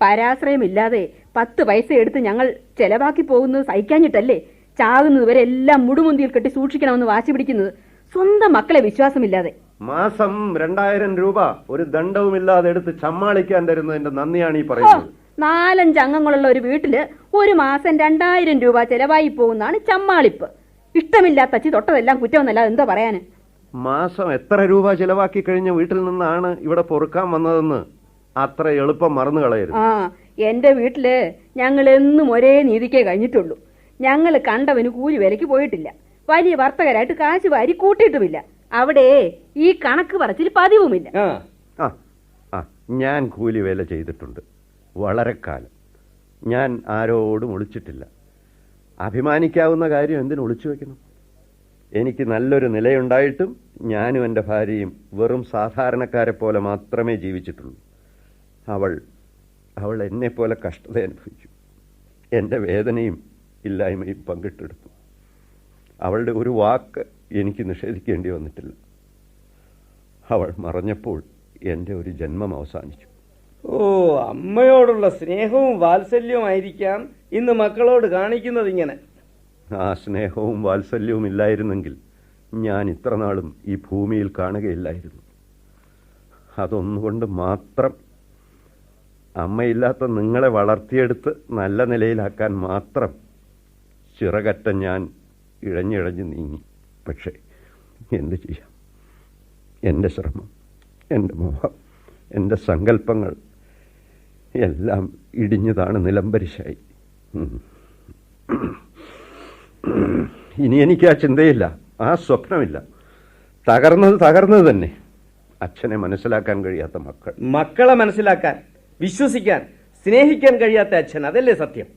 പരാശ്രയമില്ലാതെ 10 പൈസ എടുത്ത് ഞങ്ങൾ ചെലവാക്കി പോകുന്നത് സഹിക്കാഞ്ഞിട്ടല്ലേ ചാകുന്നതുവരെ എല്ലാം മുടുമുന്തിയിൽ കെട്ടി സൂക്ഷിക്കണമെന്ന് വാശി പിടിക്കുന്നത്? സ്വന്തം മക്കളെ വിശ്വാസമില്ലാതെ മാസം 2000 രൂപ ഒരു ദണ്ഡവുമില്ലാതെ എടുത്ത് ചമ്മാളിക്കാൻ തരുന്നതിന്റെ നന്ദിയാണ് ഈ പറയുന്നത്. 4-5 അംഗങ്ങളുള്ള ഒരു വീട്ടില് ഒരു മാസം 2000 രൂപ ചെലവായി പോകുന്നതാണ് ചമ്മാളിപ്പ്. ഇഷ്ടമില്ലാത്ത അച്ചി തൊട്ടതെല്ലാം കുറ്റമെന്നല്ലാതെ എന്താ പറയാന്? മാസം എത്ര രൂപ ചെലവാക്കി കഴിഞ്ഞ വീട്ടിൽ നിന്നാണ് ഇവിടെ പൊറുക്കാൻ വന്നതെന്ന് അത്ര എളുപ്പം മറന്നു കളയരുത്. എന്റെ വീട്ടില് ഞങ്ങൾ എന്നും ഒരേ നീതിക്കേ കഴിഞ്ഞിട്ടുള്ളൂ. ഞങ്ങൾ കണ്ടവന് കൂലി വിലയ്ക്ക് പോയിട്ടില്ല. വലിയ വർത്തകരായിട്ട് കാശ് വാരി കൂട്ടിയിട്ടുമില്ല. അവിടെ ഈ കണക്ക് പറച്ചിൽ പതിവുമില്ല. ഞാൻ കൂലി വേല ചെയ്തിട്ടുണ്ട് വളരെ കാലം. ഞാൻ ആരോടും ഒളിച്ചിട്ടില്ല. അഭിമാനിക്കാവുന്ന കാര്യം എന്തിനു ഒളിച്ചു വെക്കണം? എനിക്ക് നല്ലൊരു നിലയുണ്ടായിട്ടും ഞാനും എൻ്റെ ഭാര്യയും വെറും സാധാരണക്കാരെ പോലെ മാത്രമേ ജീവിച്ചിട്ടുള്ളൂ. അവൾ എന്നെപ്പോലെ കഷ്ടത അനുഭവിച്ചു. എൻ്റെ വേദനയും ഇല്ലായ്മയും പങ്കിട്ടെടുത്തു. അവളുടെ ഒരു വാക്ക് എനിക്ക് നിഷേധിക്കേണ്ടി വന്നിട്ടില്ല. അവൾ മറഞ്ഞപ്പോൾ എൻ്റെ ഒരു ജന്മം അവസാനിച്ചു. അമ്മയോടുള്ള സ്നേഹവും വാത്സല്യവും ആയിരിക്കാം ഇന്ന് മക്കളോട് കാണിക്കുന്നത് ഇങ്ങനെ. ആ സ്നേഹവും വാത്സല്യവും ഇല്ലായിരുന്നെങ്കിൽ ഞാൻ ഇത്ര നാളും ഈ ഭൂമിയിൽ കാണുകയില്ലായിരുന്നു. അതൊന്നുകൊണ്ട് മാത്രം അമ്മയില്ലാത്ത നിങ്ങളെ വളർത്തിയെടുത്ത് നല്ല നിലയിലാക്കാൻ മാത്രം ചിറകറ്റ ഞാൻ ഇഴഞ്ഞിഴഞ്ഞ് നീങ്ങി. പക്ഷേ എന്തു ചെയ്യാം? എൻ്റെ ശ്രമം, എൻ്റെ മോഹം, എൻ്റെ സങ്കല്പങ്ങൾ എല്ലാം ഇടിഞ്ഞതാണ് നിലംപരിശായി. ഇനി എനിക്ക് ആ ചിന്തയില്ല, ആ സ്വപ്നമില്ല. തകർന്നത് തന്നെ. അച്ഛനെ മനസ്സിലാക്കാൻ കഴിയാത്ത മക്കളെ മനസ്സിലാക്കാൻ, വിശ്വസിക്കാൻ, സ്നേഹിക്കാൻ കഴിയാത്ത അച്ഛൻ, അതല്ലേ സത്യം?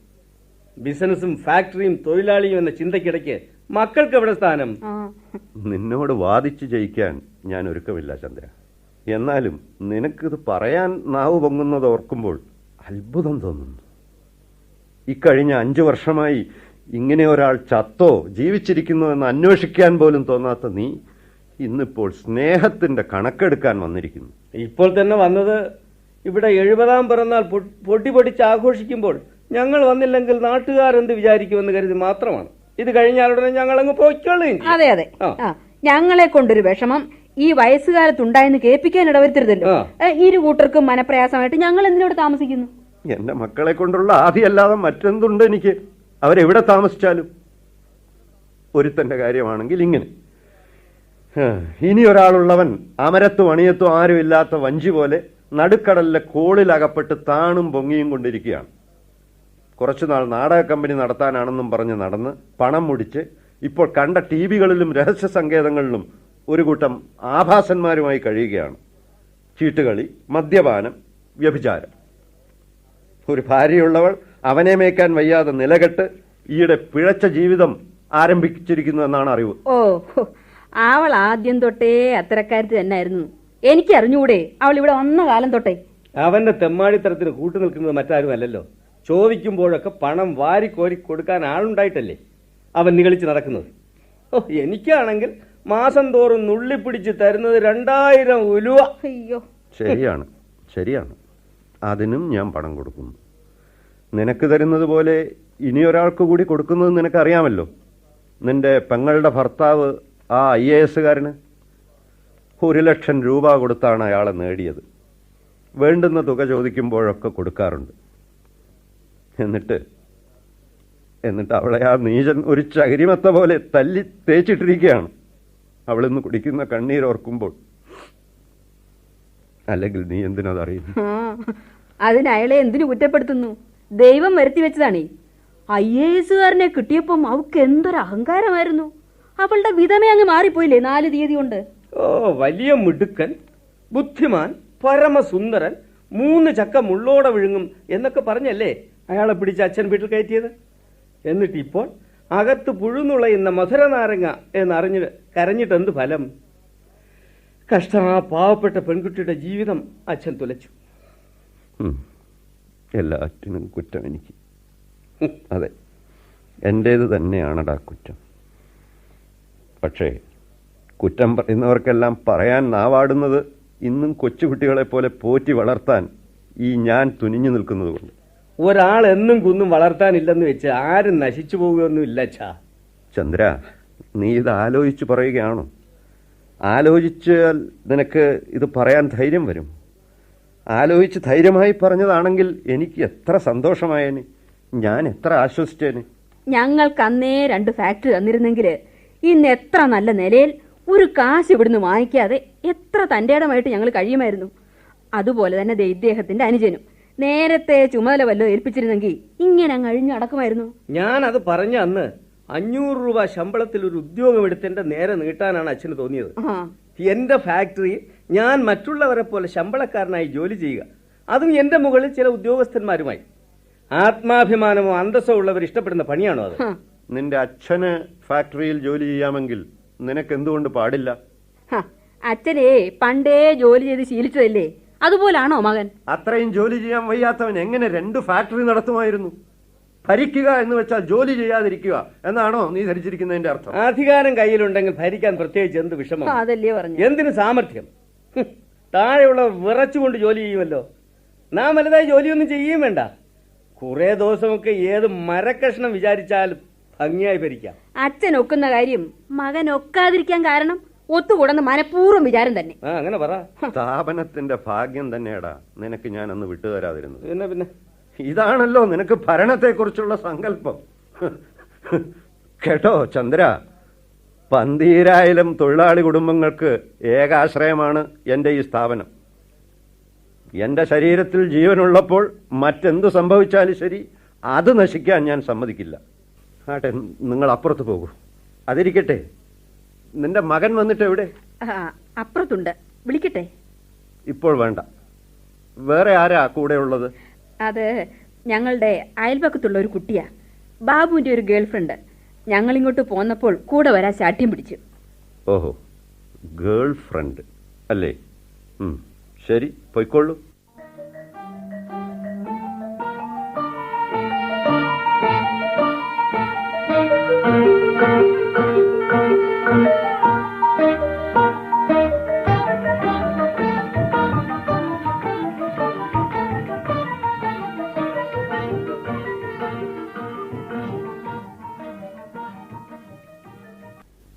ബിസിനസ്സും ഫാക്ടറിയും തൊഴിലാളിയും എന്ന ചിന്തയ്ക്കിടയ്ക്ക് മക്കൾക്ക് എവിടെ സ്ഥാനം? നിന്നോട് വാദിച്ചു ജയിക്കാൻ ഞാൻ ഒരുക്കമില്ല ചന്ദ്ര. എന്നാലും നിനക്കിത് പറയാൻ നാവ് പൊങ്ങുന്നത് ഓർക്കുമ്പോൾ അത്ഭുതം തോന്നുന്നു. ഇക്കഴിഞ്ഞ 5 വർഷമായി ഇങ്ങനെ ഒരാൾ ചത്തോ ജീവിച്ചിരിക്കുന്നു എന്ന് അന്വേഷിക്കാൻ പോലും തോന്നാത്ത നീ ഇന്നിപ്പോൾ സ്നേഹത്തിന്റെ കണക്കെടുക്കാൻ വന്നിരിക്കുന്നു. ഇപ്പോൾ തന്നെ വന്നത് ഇവിടെ 70-ാം പിറന്നാൾ പൊട്ടിപ്പൊടിച്ച് ആഘോഷിക്കുമ്പോൾ ഞങ്ങൾ വന്നില്ലെങ്കിൽ നാട്ടുകാരെന്ത് വിചാരിക്കുമെന്ന് കരുതി മാത്രമാണ്. ഇത് കഴിഞ്ഞാലുടനെ ഞങ്ങൾ അങ്ങ് പോയിക്കൊള്ളുകയും. അതെ ഞങ്ങളെ കൊണ്ടൊരു വിഷമം ഈ വയസ്സുകാലത്തുണ്ടായെന്ന് കേൾപ്പിക്കാൻ ഇടവരുത്തരുതല്ലോ. 2 കൂട്ടർക്കും മനപ്രയാസമായിട്ട് ഞങ്ങൾ എന്തിനോട് താമസിക്കുന്നു? എന്റെ മക്കളെ കൊണ്ടുള്ള ആദിയല്ലാതെ മറ്റെന്തുണ്ട് എനിക്ക്? അവരെവിടെ താമസിച്ചാലും ഒരുത്തന്റെ കാര്യമാണെങ്കിൽ ഇങ്ങനെ. ഇനി ഒരാളുള്ളവൻ അമരത്തും അണിയത്തും ആരും ഇല്ലാത്ത വഞ്ചി പോലെ നടുക്കടലിലെ കോളിലകപ്പെട്ട് താണും പൊങ്ങിയും കൊണ്ടിരിക്കുകയാണ്. കുറച്ചുനാൾ നാടക കമ്പനി നടത്താനാണെന്നും പറഞ്ഞ് നടന്ന് പണം മുടിച്ച് ഇപ്പോൾ കണ്ട ടിവികളിലും രഹസ്യ സങ്കേതങ്ങളിലും ഒരു കൂട്ടം ആഭാസന്മാരുമായി കഴിയുകയാണ്. ചീട്ടുകളി, മദ്യപാനം, വ്യഭിചാരം. ഒരു ഭാര്യയുള്ളവൾ അവനെ മേയ്ക്കാൻ വയ്യാതെ നിലകെട്ട് ഈയിടെ പിഴച്ച ജീവിതം ആരംഭിച്ചിരിക്കുന്നു എന്നാണ് അറിവ്. അവൾ ആദ്യം തൊട്ടേ അത്തരക്കാരത്ത് തന്നെയായിരുന്നു. എനിക്ക് അറിഞ്ഞൂടെ അവൾ ഇവിടെ വന്ന കാലം തൊട്ടേ? അവന്റെ തെമ്മാടിത്തരത്തിന് കൂട്ടു നിൽക്കുന്നത് മറ്റാരും അല്ലല്ലോ. ചോദിക്കുമ്പോഴൊക്കെ പണം വാരിക്കോരി കൊടുക്കാൻ ആളുണ്ടായിട്ടല്ലേ അവൻ നികളിച്ച് നടക്കുന്നത്. എനിക്കാണെങ്കിൽ മാസം തോറും നുള്ളിപ്പിടിച്ച് തരുന്നത് 2000 ഉലുവ. അയ്യോ, ശരിയാണ്. അതിനും ഞാൻ പണം കൊടുക്കുന്നു. നിനക്ക് തരുന്നത് പോലെ ഇനിയൊരാൾക്ക് കൂടി കൊടുക്കുന്നത് നിനക്കറിയാമല്ലോ. നിന്റെ പെങ്ങളുടെ ഭർത്താവ് ആ IAS-കാരന് 1,00,000 രൂപ കൊടുത്താണ് അയാളെ നേടിയത്. വേണ്ടുന്ന തുക ചോദിക്കുമ്പോഴൊക്കെ കൊടുക്കാറുണ്ട്. എന്നിട്ട് അവളെ ആ നീചൻ ഒരു ചകിരിമത്ത പോലെ തല്ലി തേച്ചിട്ടിരിക്കുകയാണ്. അവളിന്ന് കുടിക്കുന്ന കണ്ണീരോർക്കുമ്പോൾ. അല്ലെങ്കിൽ നീ എന്തിനതറിയുന്നു? അതിന് അയാളെ എന്തിനു കുറ്റപ്പെടുത്തുന്നു? ദൈവം വരുത്തി വെച്ചതാണേ. IAS കിട്ടിയപ്പം അവൾക്ക് എന്തൊരു അഹങ്കാരമായിരുന്നു. അവളുടെ വിധമേ അങ്ങ് മാറിപ്പോയില്ലേ 4 തീയതി കൊണ്ട്. ഓ, വലിയ മിടുക്കൻ, ബുദ്ധിമാൻ, പരമസുന്ദരൻ, 3 ചക്ക മുള്ളോടെ വിഴുങ്ങും എന്നൊക്കെ പറഞ്ഞല്ലേ അയാളെ പിടിച്ച് അച്ഛൻ വീട്ടിൽ കയറ്റിയത്. എന്നിട്ട് ഇപ്പോൾ അകത്ത് പുഴുന്നുളയുന്ന മധുരനാരങ്ങ എന്നറിഞ്ഞ് കരഞ്ഞിട്ട് എന്ത് ഫലം? കഷ്ടമാ പാവപ്പെട്ട പെൺകുട്ടിയുടെ ജീവിതം അച്ഛൻ തുലച്ചു. എല്ലാറ്റിനും കുറ്റം എനിക്ക്. അതെ, എൻ്റേത് തന്നെയാണടാ കുറ്റം. പക്ഷേ കുറ്റം പറയുന്നവർക്കെല്ലാം പറയാൻ നാവാടുന്നത് ഇന്നും കൊച്ചുകുട്ടികളെ പോലെ പോറ്റി വളർത്താൻ ഈ ഞാൻ തുനിഞ്ഞു നിൽക്കുന്നത് കൊണ്ട്. ഒരാൾ എന്നും കുന്നും വളർത്താനില്ലെന്ന് വെച്ച് ആരും നശിച്ചു പോകുകയൊന്നുമില്ല അച്ഛാ. ചന്ദ്ര, നീ ഇത് ആലോചിച്ച് പറയുകയാണോ? ആലോചിച്ചാൽ നിനക്ക് ഇത് പറയാൻ ധൈര്യം വരും. ആലോചിച്ച് ധൈര്യമായി പറഞ്ഞതാണെങ്കിൽ എനിക്ക് എത്ര സന്തോഷമായേനെ, ഞാൻ എത്ര ആശ്വസിച്ചേനെ. ഞങ്ങൾക്ക് അന്നേ 2 ഫാക്ടറി തന്നിരുന്നെങ്കിൽ ഇന്ന് എത്ര നല്ല നിലയിൽ ഒരു കാശ് ഇവിടുന്ന് വാങ്ങിക്കാതെ എത്ര തന്റേടമായിട്ട് ഞങ്ങൾ കഴിയുമായിരുന്നു. അതുപോലെ തന്നെ ഇദ്ദേഹത്തിന്റെ അനുജനും നേരത്തെ ചുമതല വല്ലതും ഏൽപ്പിച്ചിരുന്നെങ്കിൽ ഇങ്ങനെ കഴിഞ്ഞു നടക്കുമായിരുന്നു. ഞാൻ അത് പറഞ്ഞ അന്ന് 500 രൂപ ശമ്പളത്തിൽ ഒരു ഉദ്യോഗം എടുത്തതിന്റെ നേരെ നീട്ടാനാണ് അച്ഛന് തോന്നിയത്. എന്റെ ഫാക്ടറിയിൽ ഞാൻ മറ്റുള്ളവരെ പോലെ ശമ്പളക്കാരനായി ജോലി ചെയ്യുക, അതും എന്റെ മുകളിൽ ചില ഉദ്യോഗസ്ഥന്മാരുമായി. ആത്മാഭിമാനമോ അന്തസ്സോ ഉള്ളവർ ഇഷ്ടപ്പെടുന്ന പണിയാണോ അത്? നിന്റെ അച്ഛന് ഫാക്ടറിയിൽ ജോലി ചെയ്യാമെങ്കിൽ നിനക്ക് എന്തുകൊണ്ട് പാടില്ല? അച്ഛനെ പണ്ടേ ജോലി ചെയ്ത് ശീലിച്ചതല്ലേ, അതുപോലാണോ മകൻ? അത്രയും ജോലി ചെയ്യാൻ വയ്യാത്തവൻ എങ്ങനെ 2 ഫാക്ടറി നടത്തുമായിരുന്നു? ഭരിക്കുക എന്ന് വെച്ചാൽ ജോലി ചെയ്യാതിരിക്കുക എന്നാണോ നീ ധരിച്ചിരിക്കുന്നതിന്റെ അർത്ഥം? അധികാരം കയ്യിലുണ്ടെങ്കിൽ ഭരിക്കാൻ പ്രത്യേകിച്ച് എന്ത് വിഷമം? അതല്ലേ പറഞ്ഞു. എന്തിന് സാമർഥ്യം? താഴെയുള്ള വിറച്ചുകൊണ്ട് ജോലി ചെയ്യുമല്ലോ. നാം വലുതായി ജോലിയൊന്നും ചെയ്യുകയും വേണ്ട. കുറെ ദിവസമൊക്കെ ഏത് മരക്കഷ്ണം വിചാരിച്ചാൽ ഭംഗിയായി ഭരിക്കാം. അച്ഛൻ ഒക്കുന്ന കാര്യം മകൻ ഒക്കാതിരിക്കാൻ കാരണം ഒത്തുകൂടെന്ന് മനഃപൂർവ്വം വിചാരം തന്നെ. അങ്ങനെ പറ. സ്ഥാപനത്തിന്റെ ഭാഗ്യം തന്നെയാടാ നിനക്ക് ഞാൻ അന്ന് വിട്ടുതരാതിരുന്നത്. പിന്നെ ഇതാണല്ലോ നിനക്ക് ഭരണത്തെക്കുറിച്ചുള്ള സങ്കല്പം. കേട്ടോ ചന്ദ്ര, പന്തീരായിരം തൊഴിലാളി കുടുംബങ്ങൾക്ക് ഏകാശ്രയമാണ് എൻ്റെ ഈ സ്ഥാപനം. എൻ്റെ ശരീരത്തിൽ ജീവനുള്ളപ്പോൾ മറ്റെന്തു സംഭവിച്ചാലും ശരി, അത് നശിക്കാൻ ഞാൻ സമ്മതിക്കില്ല. ആട്ടെ, നിങ്ങൾ അപ്പുറത്ത് പോകൂ. അതിരിക്കട്ടെ, നിന്റെ മകൻ വന്നിട്ട് എവിടെ? അപ്പുറത്തുണ്ട്, വിളിക്കട്ടെ? ഇപ്പോൾ വേണ്ട. വേറെ ആരാ കൂടെ ഉള്ളത്? അത് ഞങ്ങളുടെ അയൽപക്കത്തുള്ള ഒരു കുട്ടിയാ, ബാബുവിന്റെ ഒരു ഗേൾഫ്രണ്ട്. ഞങ്ങളിങ്ങോട്ട് പോന്നപ്പോൾ കൂടെ വരാൻ ശാഠ്യം പിടിച്ചു. ഓഹോ, ഗേൾ ഫ്രണ്ട് അല്ലേ? ശരി, പോയിക്കൊള്ളൂ.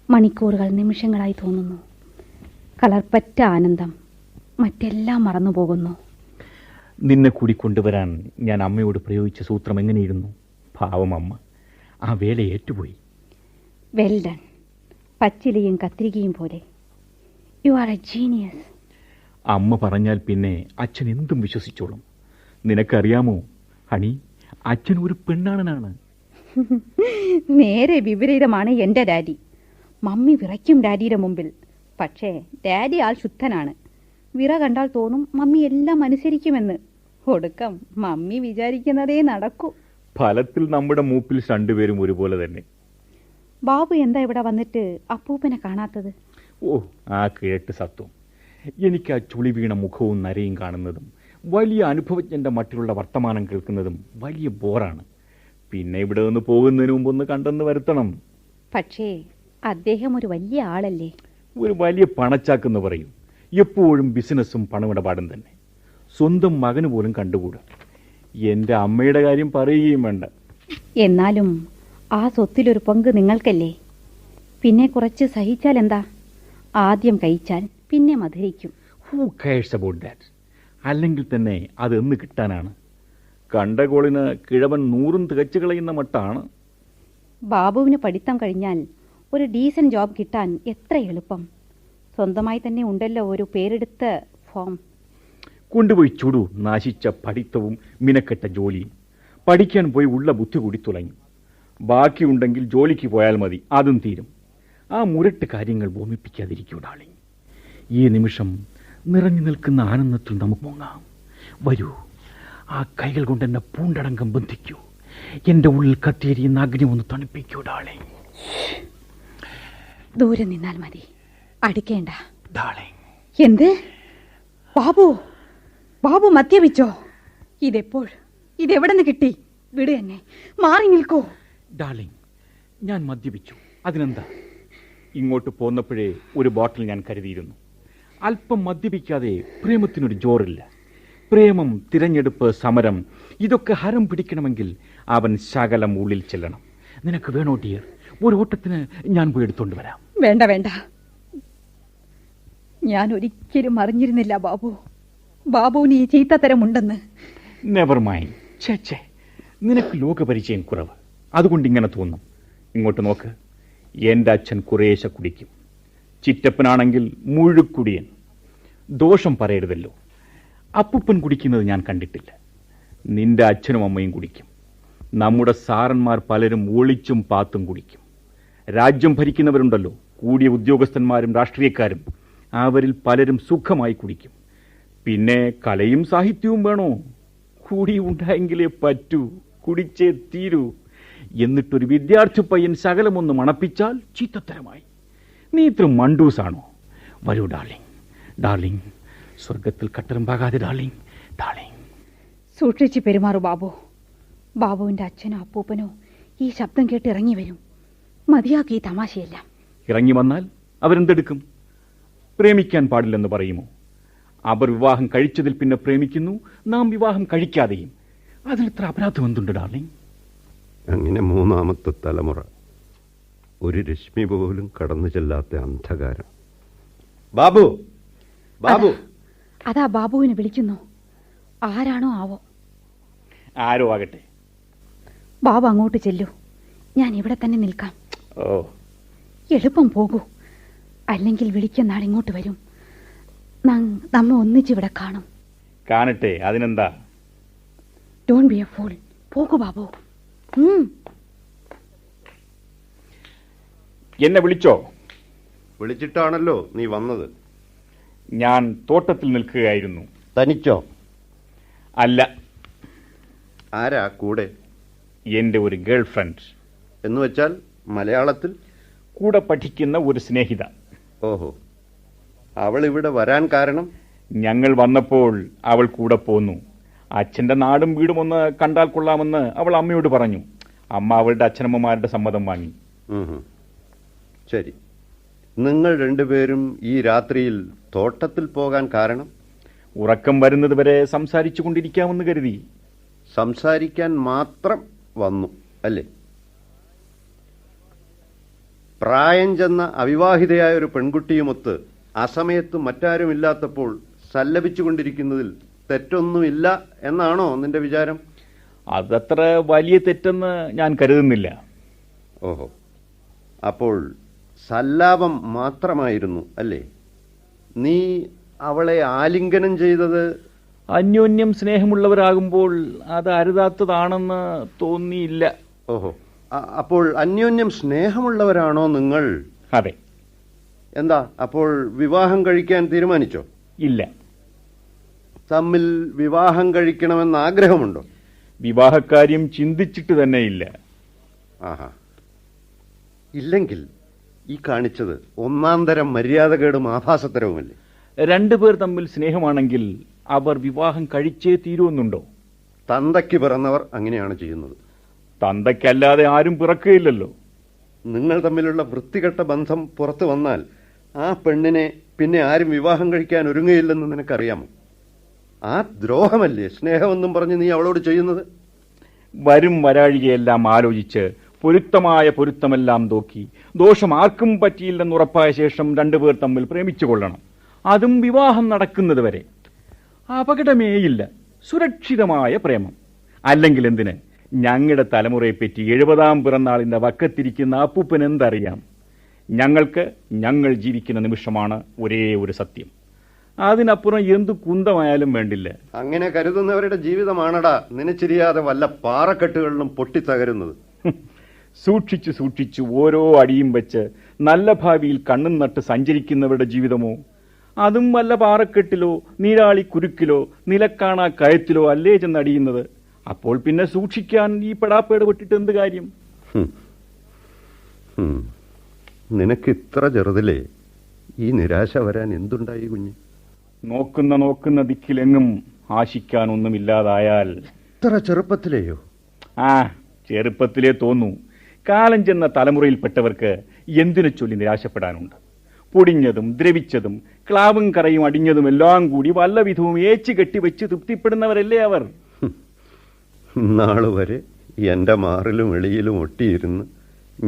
മണിക്കൂറുകൾ നിമിഷങ്ങളായി തോന്നുന്നു. കളർപ്പറ്റ ആനന്ദം, മറ്റെല്ലാം മറന്നുപോകുന്നു. നിന്നെ കൂടി കൊണ്ടുവരാൻ ഞാൻ അമ്മയോട് പ്രയോഗിച്ച സൂത്രം എങ്ങനെയിരുന്നു? പാവം അമ്മ ആ വേല ഏറ്റുപോയി. Well done. പച്ചിലയും കത്തിരികയും പോലെ. You are A genius. അമ്മ പറഞ്ഞാൽ പിന്നെ അച്ഛൻ എന്തും വിശ്വസിച്ചോളും. നിനക്കറിയാമോ ഹണി, അച്ഛൻ ഒരു പെണ്ണാണനാണ്. നേരെ വിപരീതമാണ് എൻ്റെ ഡാഡി. മമ്മി വിറയ്ക്കും ഡാഡിയുടെ മുമ്പിൽ. പക്ഷേ ഡാഡി ആൾ ശുദ്ധനാണ്. വിറ കണ്ടാൽ തോന്നും മമ്മി എല്ലാം അനുസരിക്കുമെന്ന്. ഒടുക്കം മമ്മി വിചാരിക്കുന്നതേ നടക്കൂ. ഫലത്തിൽ നമ്മുടെ മൂപ്പിൽ രണ്ടുപേരും ഒരുപോലെ തന്നെ. ബാബു എന്താ ഇവിടെ വന്നിട്ട് അപ്പൂപ്പനെ കാണാത്തത്? ഓ, ആ കേട്ട് സത്വം. എനിക്ക് ആ ചുളി വീണ മുഖവും നരയും കാണുന്നതും വലിയ അനുഭവജ്ഞന്റെ മട്ടിലുള്ള വർത്തമാനം കേൾക്കുന്നതും വലിയ ബോറാണ്. പിന്നെ ഇവിടെ നിന്ന് പോകുന്നതിന് മുമ്പ് ഒന്ന് കണ്ടെന്ന് വരുത്തണം. പക്ഷേ അദ്ദേഹം ഒരു വലിയ ആളല്ലേ? ഒരു വലിയ പണച്ചാക്കെന്ന് പറയും. എപ്പോഴും ബിസിനസ്സും പണമിടപാടും തന്നെ. സ്വന്തം മകന് പോലും കണ്ടുകൂടാ. എൻ്റെ അമ്മയുടെ കാര്യം പറയുകയും വേണ്ട. എന്നാലും ആ സ്വത്തിലൊരു പങ്ക് നിങ്ങൾക്കല്ലേ? പിന്നെ കുറച്ച് സഹിച്ചാൽ എന്താ? ആദ്യം കഴിച്ചാൽ പിന്നെ മധുരിക്കും. Who cares about that? അല്ലെങ്കിൽ തന്നെ അതെന്ന് കിട്ടാനാണ്? കണ്ട കോളിന് കിഴവൻ 100 തികച്ചു കളയുന്ന മട്ടാണ്. ബാബുവിന് പഠിത്തം കഴിഞ്ഞാൽ ഒരു ഡീസന്റ് ജോബ് കിട്ടാൻ എത്ര എളുപ്പം. സ്വന്തമായി തന്നെ ഉണ്ടല്ലോ ഒരു പേരെടുത്ത ഫോം. കൊണ്ടുപോയി ചുടു നാശിച്ച പഠിത്തവും മിനക്കെട്ട ജോലിയും. പഠിക്കാൻ പോയി ഉള്ള ബുദ്ധി കൂടി തുളങ്ങി. ബാക്കിയുണ്ടെങ്കിൽ ജോലിക്ക് പോയാൽ മതി, അതും തീരും. ആ മുരട്ട് കാര്യങ്ങൾ ഓർമ്മിപ്പിക്കാതിരിക്കൂ ഡാർലിംഗ്. ഈ നിമിഷം നിറഞ്ഞു നിൽക്കുന്ന ആനന്ദത്തിൽ നമുക്ക് മുങ്ങാം. വരൂ, ആ കൈകൾ കൊണ്ട് എന്നെ പൂണ്ടടങ്കം ബന്ധിക്കൂ. എന്റെ ഉള്ളിൽ കത്തിയെരിയുന്ന അഗ്നി ഒന്ന് തണുപ്പിക്കൂ ഡാർലിംഗ്. ദൂരെ നിന്നാൽ മതി, അടുക്കേണ്ട ഡാർലിംഗ്. എന്ത്? ബാബു, ബാബു മദ്യപിച്ചോ? ഇതെപ്പോൾ? ഇതെവിടെ നിന്ന് കിട്ടി? വിട് എന്നെ, മാറി നിൽക്കൂ. ഡാർലിംഗ്, ഞാൻ മദ്യപിച്ചു, അതിനെന്താ? ഇങ്ങോട്ട് പോന്നപ്പോഴേ ഒരു ബോട്ടിൽ ഞാൻ കരുതിയിരുന്നു. അല്പം മദ്യപിക്കാതെ പ്രേമത്തിനൊരു ജോറില്ല. പ്രേമം, തിരഞ്ഞെടുപ്പ്, സമരം, ഇതൊക്കെ ഹരം പിടിക്കണമെങ്കിൽ അവൻ ശകലം ഉള്ളിൽ ചെല്ലണം. നിനക്ക് വേണോ ഡിയർ? ഒരു ഓട്ടത്തിന് ഞാൻ പോയി എടുത്തോണ്ട് വരാം. വേണ്ട വേണ്ട, ഞാൻ ഒരിക്കലും അറിഞ്ഞിരുന്നില്ല ബാബു, ബാബുവിന് ഈ ചീത്തത്തരമുണ്ടെന്ന്. Never mind. ഛേ, നിനക്ക് ലോകപരിചയം കുറവ്, അതുകൊണ്ട് ഇങ്ങനെ തോന്നും. ഇങ്ങോട്ട് നോക്ക്, എൻ്റെ അച്ഛൻ കുറേശ്ശെ കുടിക്കും. ചിറ്റപ്പനാണെങ്കിൽ മുഴുക്കുടിയൻ. ദോഷം പറയരുതല്ലോ. അപ്പൂപ്പൻ കുടിക്കുന്നത് ഞാൻ കണ്ടിട്ടില്ല. നിന്റെ അച്ഛനും അമ്മയും കുടിക്കും. നമ്മുടെ സാറന്മാർ പലരും ഒളിച്ചും പാത്തും കുടിക്കും. രാജ്യം ഭരിക്കുന്നവരുണ്ടല്ലോ, കൂടിയ ഉദ്യോഗസ്ഥന്മാരും രാഷ്ട്രീയക്കാരും, അവരിൽ പലരും സുഖമായി കുടിക്കും. പിന്നെ കലയും സാഹിത്യവും വേണോ? കൂടി ഉണ്ടായെങ്കിലേ പറ്റൂ, കുടിച്ചേ തീരൂ. എന്നിട്ടൊരു വിദ്യാർത്ഥി പയ്യൻ ശകലമൊന്ന് മണപ്പിച്ചാൽ ചീത്തത്തരമായി. നീ ഇത്ര മണ്ടൂസാണോ? വരൂ ഡാർലിംഗ്, ഡാർലിംഗ്, സ്വർഗത്തിൽ കട്ടറുമ്പാകാതെ ഡാർലിംഗ്, ഡാർലിംഗ്. സൂക്ഷിച്ച് പെരുമാറു ബാബു. ബാബുവിന്റെ അച്ഛനോ അപ്പൂപ്പനോ ഈ ശബ്ദം കേട്ട് ഇറങ്ങി വരും. മതിയാക്കി ഈ തമാശയെല്ലാം. ഇറങ്ങി വന്നാൽ അവരെന്തെടുക്കും? പ്രേമിക്കാൻ പാടില്ലെന്ന് പറയുമോ? അവർ വിവാഹം കഴിച്ചതിൽ പിന്നെ പ്രേമിക്കുന്നു, നാം വിവാഹം കഴിക്കാതെയും. അതിലിത്ര അപരാധം എന്തുണ്ട് ഡാർലിംഗ്? അങ്ങനെ മൂന്നാമത്തെ തലമുറ, ഒരു രശ്മി പോലും കടന്നു ചെല്ലാത്ത അന്ധകാരം. ബാബു, ബാബു. അതാ ബാബുവിനെ വിളിക്കുന്നു. ആരാണോ ആവോ? ആരോ ആകട്ടെ. ബാബു അങ്ങോട്ട് ചെല്ലൂ, ഞാൻ ഇവിടെ തന്നെ നിൽക്കാം. ഓ, എളുപ്പം പോകൂ, അല്ലെങ്കിൽ വിളിക്കുന്ന നാൾ ഇങ്ങോട്ട് വരും. നമ്മ ഒന്നിച്ചിവിടെ കാണും. കാണട്ടെ, അതിനെന്താ? Don't be A fool. പോകൂ ബാബു. എന്നെ വിളിച്ചോ? വിളിച്ചിട്ടാണല്ലോ നീ വന്നത്. ഞാൻ തോട്ടത്തിൽ നിൽക്കുകയായിരുന്നു. തനിച്ചോ? അല്ല. ആരാ കൂടെ? എന്റെ ഒരു ഗേൾ ഫ്രണ്ട്. എന്ന് വെച്ചാൽ മലയാളത്തിൽ? കൂടെ പഠിക്കുന്ന ഒരു സ്നേഹിത. ഓഹോ, അവൾ ഇവിടെ വരാൻ കാരണം? ഞങ്ങൾ വന്നപ്പോൾ അവൾ കൂടെ പോന്നു. അച്ഛന്റെ നാടും വീടും ഒന്ന് കണ്ടാൽ കൊള്ളാമെന്ന് അവൾ അമ്മയോട് പറഞ്ഞു. അമ്മ അവളുടെ അച്ഛനമ്മമാരുടെ സമ്മതം വാങ്ങി. ശരി. നിങ്ങൾ രണ്ടുപേരും ഈ രാത്രിയിൽ തോട്ടത്തിൽ പോകാൻ കാരണം? ഉറക്കം വരുന്നത് വരെ സംസാരിച്ചു കൊണ്ടിരിക്കാമെന്ന് കരുതി. സംസാരിക്കാൻ മാത്രം വന്നു അല്ലേ? പ്രായം ചെന്ന അവിവാഹിതയായ ഒരു പെൺകുട്ടിയുമൊത്ത് അസമയത്ത് മറ്റാരുമില്ലാത്തപ്പോൾ സല്ലപിച്ചുകൊണ്ടിരിക്കുന്നതിൽ തെറ്റൊന്നുമില്ല എന്നാണോ നിന്റെ വിചാരം? അതത്ര വലിയ തെറ്റെന്ന് ഞാൻ കരുതുന്നില്ല. ഓഹോ, അപ്പോൾ സല്ലാപം മാത്രമായിരുന്നു അല്ലേ? നീ അവളെ ആലിംഗനം ചെയ്തത്? അന്യോന്യം സ്നേഹമുള്ളവരാകുമ്പോൾ അത് അരുതാത്തതാണെന്ന് തോന്നിയില്ല. ഓഹോ, അപ്പോൾ അന്യോന്യം സ്നേഹമുള്ളവരാണോ നിങ്ങൾ? അതെ. എന്താ അപ്പോൾ വിവാഹം കഴിക്കാൻ തീരുമാനിച്ചോ? ഇല്ല. തമ്മിൽ വിവാഹം കഴിക്കണമെന്ന് ആഗ്രഹമുണ്ടോ? വിവാഹക്കാര്യം ചിന്തിച്ചിട്ട് തന്നെയില്ല. ആഹാ, ഇല്ലെങ്കിൽ ഈ കാണിച്ചത് ഒന്നാം തരം മര്യാദകേടും ആഭാസത്തരവുമല്ലേ? രണ്ടുപേർ തമ്മിൽ സ്നേഹമാണെങ്കിൽ അവർ വിവാഹം കഴിച്ചേ തീരുമെന്നുണ്ടോ? തന്തയ്ക്ക് പിറന്നവർ അങ്ങനെയാണ് ചെയ്യുന്നത്. തന്തയ്ക്കല്ലാതെ ആരും പിറക്കുകയില്ലല്ലോ. നിങ്ങൾ തമ്മിലുള്ള വൃത്തികെട്ട ബന്ധം പുറത്തു വന്നാൽ ആ പെണ്ണിനെ പിന്നെ ആരും വിവാഹം കഴിക്കാൻ ഒരുങ്ങയില്ലെന്ന് നിനക്കറിയാമോ? ആ ദ്രോഹമല്ലേ സ്നേഹമെന്നും പറഞ്ഞ് നീ അവളോട് ചെയ്യുന്നത്? വരും വരാഴികയെല്ലാം ആലോചിച്ച് പൊരുത്തമായ പൊരുത്തമെല്ലാം നോക്കി ദോഷം ആർക്കും പറ്റിയില്ലെന്ന് ഉറപ്പായ ശേഷം രണ്ടുപേർ തമ്മിൽ പ്രേമിച്ചു കൊള്ളണം. അതും വിവാഹം നടക്കുന്നത് വരെ. അപകടമേയില്ല, സുരക്ഷിതമായ പ്രേമം. അല്ലെങ്കിൽ എന്തിന്? ഞങ്ങളുടെ തലമുറയെപ്പറ്റി 70-ാം പിറന്നാളിന്റെ വക്കത്തിരിക്കുന്ന അപ്പൂപ്പൻ എന്തറിയാം? ഞങ്ങൾക്ക് ഞങ്ങൾ ജീവിക്കുന്ന നിമിഷമാണ് ഒരേ ഒരു സത്യം. അതിനപ്പുറം എന്തു കുന്തമായാലും വേണ്ടില്ല. അങ്ങനെ കരുതുന്നവരുടെ ജീവിതമാണടാ നനച്ചിരിയാതെ വല്ല പാറക്കെട്ടുകളിലും പൊട്ടിത്തകരുന്നത്. സൂക്ഷിച്ചു സൂക്ഷിച്ചു ഓരോ അടിയും വെച്ച് നല്ല ഭാവിയിൽ കണ്ണും നട്ട് സഞ്ചരിക്കുന്നവരുടെ ജീവിതമോ? അതും വല്ല പാറക്കെട്ടിലോ നീരാളി കുരുക്കിലോ നിലക്കാണാ കയത്തിലോ അല്ലേ ചെന്നടിയുന്നത്. അപ്പോൾ പിന്നെ സൂക്ഷിക്കാൻ ഈ പെടാപ്പേട് പെട്ടിട്ട് എന്ത് കാര്യം? നിനക്ക് ഇത്ര ചെറുതിലേ ഈ നിരാശ വരാൻ എന്തുണ്ടായി കുഞ്ഞ്? നോക്കുന്ന ദിക്കിലെങ്ങും ആശിക്കാനൊന്നുമില്ലാതായാൽ. ഇത്ര ചെറുപ്പത്തിലെയോ? ചെറുപ്പത്തിലേ തോന്നൂ. കാലം ചെന്ന തലമുറയിൽപ്പെട്ടവർക്ക് എന്തിനു ചൊല്ലി നിരാശപ്പെടാനുണ്ട്? പൊടിഞ്ഞതും ദ്രവിച്ചതും ക്ലാവും കറയും അടിഞ്ഞതും എല്ലാം കൂടി വല്ല വിധവും ഏച്ചു കെട്ടിവെച്ച് തൃപ്തിപ്പെടുന്നവരല്ലേ അവർ? നാളുവരെ എന്റെ മാറിലും എളിയിലും ഒട്ടിയിരുന്ന്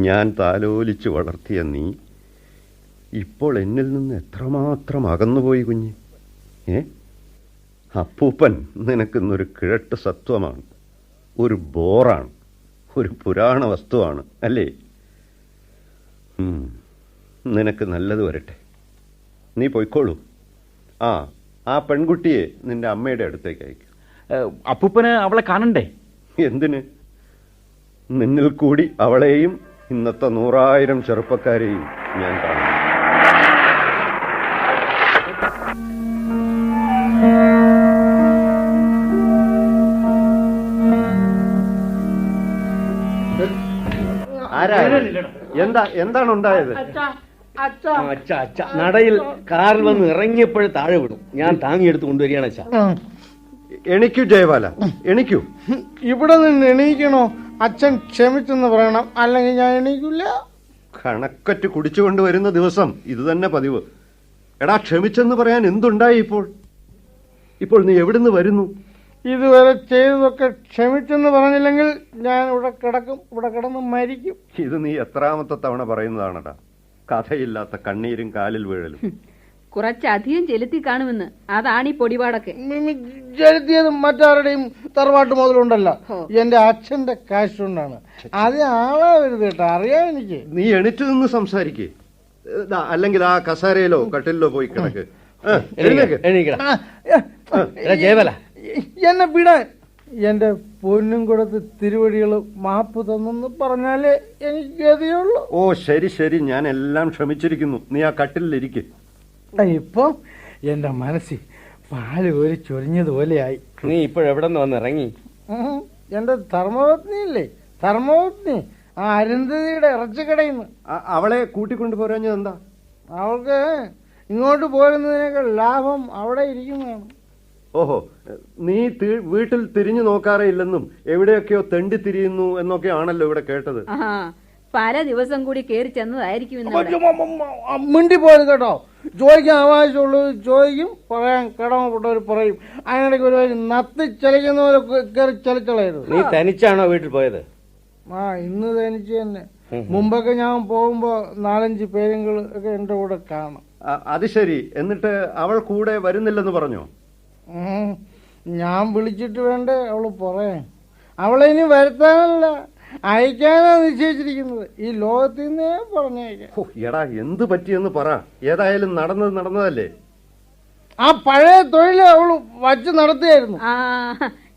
ഞാൻ താലോലിച്ചു വളർത്തിയ നീ ഇപ്പോൾ എന്നിൽ നിന്ന് എത്രമാത്രം അകന്നുപോയി കുഞ്ഞ്. അപ്പൂപ്പൻ നിനക്കിന്നൊരു കിഴട്ട് സത്വമാണ്, ഒരു ബോറാണ്, ഒരു പുരാണ വസ്തുവാണ് അല്ലേ? നിനക്ക് നല്ലത് വരട്ടെ, നീ പൊയ്ക്കോളൂ. ആ പെൺകുട്ടിയെ നിന്റെ അമ്മയുടെ അടുത്തേക്ക് അയക്കും. അപ്പൂപ്പന് അവളെ കാണണ്ടേ? എന്തിന്? നിന്നിൽ കൂടി അവളെയും ഇന്നത്തെ 100,000 ചെറുപ്പക്കാരെയും ഞാൻ കാണും. എന്താണ് ഉണ്ടായത്? നടയിൽ കാറിൽ വന്ന് ഇറങ്ങിയപ്പോഴും താഴെ വിടും. ഞാൻ താങ്ങിയെടുത്ത് കൊണ്ടുവരികയാണ് അച്ഛാ. എണിക്കൂ ജയപാല, എണിക്കൂ. ഇവിടെ നിന്ന് എണീക്കണോ? അച്ഛൻ ക്ഷമിച്ചെന്ന് പറയണം, അല്ലെങ്കിൽ ഞാൻ എണീക്കില്ല. കണക്കറ്റ് കുടിച്ചുകൊണ്ട് വരുന്ന ദിവസം ഇത് തന്നെ പതിവ്. എടാ, ക്ഷമിച്ചെന്ന് പറയാൻ എന്തുണ്ടായി ഇപ്പോൾ നീ എവിടുന്ന് വരുന്നു? ഇതുവരെ ചെയ്തതൊക്കെ ക്ഷമിച്ചെന്ന് പറഞ്ഞില്ലെങ്കിൽ ഞാൻ ഇവിടെ കിടക്കും, ഇവിടെ കിടന്ന് മരിക്കും. ഇത് നീ എത്രാമത്തെ തവണ പറയുന്നതാണടാ? കഥയില്ലാത്ത കണ്ണീരും കാലിൽ വീഴലും. കുറച്ചധികം ചെലുത്തി കാണുമെന്ന്, അതാണ് ഈ പൊടിപാടൊക്കെ. ചെലുത്തിയത് മറ്റാരുടെയും തറവാട്ട് മുതലുണ്ടല്ലോ, എന്റെ അച്ഛന്റെ കാശ് കൊണ്ടാണ്. അത് ആളാവരുത് കേട്ടോ, അറിയാം എനിക്ക്. നീ എണീറ്റ് നിന്ന് സംസാരിക്കേ, അല്ലെങ്കിൽ ആ കസാരയിലോ കട്ടിലോ പോയി കിടക്ക്. ജയബല, എന്നെ വിടാൻ. എന്റെ പൊന്നും കൊടുത്ത് തിരുവടികൾ മാപ്പ് തന്നെന്ന് പറഞ്ഞാലേ എനിക്ക് ഗതിയുള്ളൂ. ഓ ശരി ശരി, ഞാൻ എല്ലാം ക്ഷമിച്ചിരിക്കുന്നു. നീ ആ കട്ടിലിരിക്കെ. ഇപ്പൊ എന്റെ മനസ്സിൽ പാല് ഒരു ചൊരിഞ്ഞതുപോലെയായി. നീ ഇപ്പോഴെവിടെ നിന്ന് വന്നിറങ്ങി? എന്റെ ധർമ്മപത്നിയില്ലേ, ധർമ്മപത്നി, ആ അരുന്ധതിയുടെ ഇറച്ചിക്കടയിന്ന്. അവളെ കൂട്ടിക്കൊണ്ടു പോരാഞ്ഞത് എന്താ? അവൾക്ക് ഇങ്ങോട്ട് പോരുന്നതിനേക്കാൾ ലാഭം അവിടെ ഇരിക്കുന്നതാണ്. ഓഹോ, നീ വീട്ടിൽ തിരിഞ്ഞു നോക്കാറേ ഇല്ലെന്നും എവിടെയൊക്കെയോ തെണ്ടി തിരിയുന്നു എന്നൊക്കെ ആണല്ലോ ഇവിടെ കേട്ടത്. പല ദിവസം കൂടി കയറി ചെന്നതായിരിക്കും. മിണ്ടി പോയത് കേട്ടോ. ചോദിക്കാൻ ആവശ്യമുള്ളത് ചോദിക്കും, പറയാൻ കടമപ്പെട്ടവർ പറയും. അതിനിടയ്ക്ക് ഒരു നത്തി ചലിക്കുന്ന പോലെ കയറി ചലിച്ചളായിരുന്നു. നീ തനിച്ചാണോ വീട്ടിൽ പോയത്? ഇന്ന് തനിച്ച് തന്നെ. മുമ്പൊക്കെ ഞാൻ പോകുമ്പോ 4-5 പേരുകൾ ഒക്കെ എന്റെ കൂടെ കാണും. അത് ശരി. എന്നിട്ട് അവൾ കൂടെ വരുന്നില്ലെന്ന് പറഞ്ഞോ? ഞാൻ വിളിച്ചിട്ട് വേണ്ടേ അവള് പറയാൻ. അവളെ ഇനി വരുത്താനല്ല, അയക്കാനാ നിശ്ചയിച്ചിരിക്കുന്നത്. ഈ ലോകത്തിൽ നിന്നേ പറഞ്ഞയക്കാം. എടാ, എന്ത് പറ്റിയെന്ന് പറ. ഏതായാലും നടന്നതല്ലേ. ആ പഴയ തൊഴില് അവള് വച്ച് നടത്തുകയായിരുന്നു.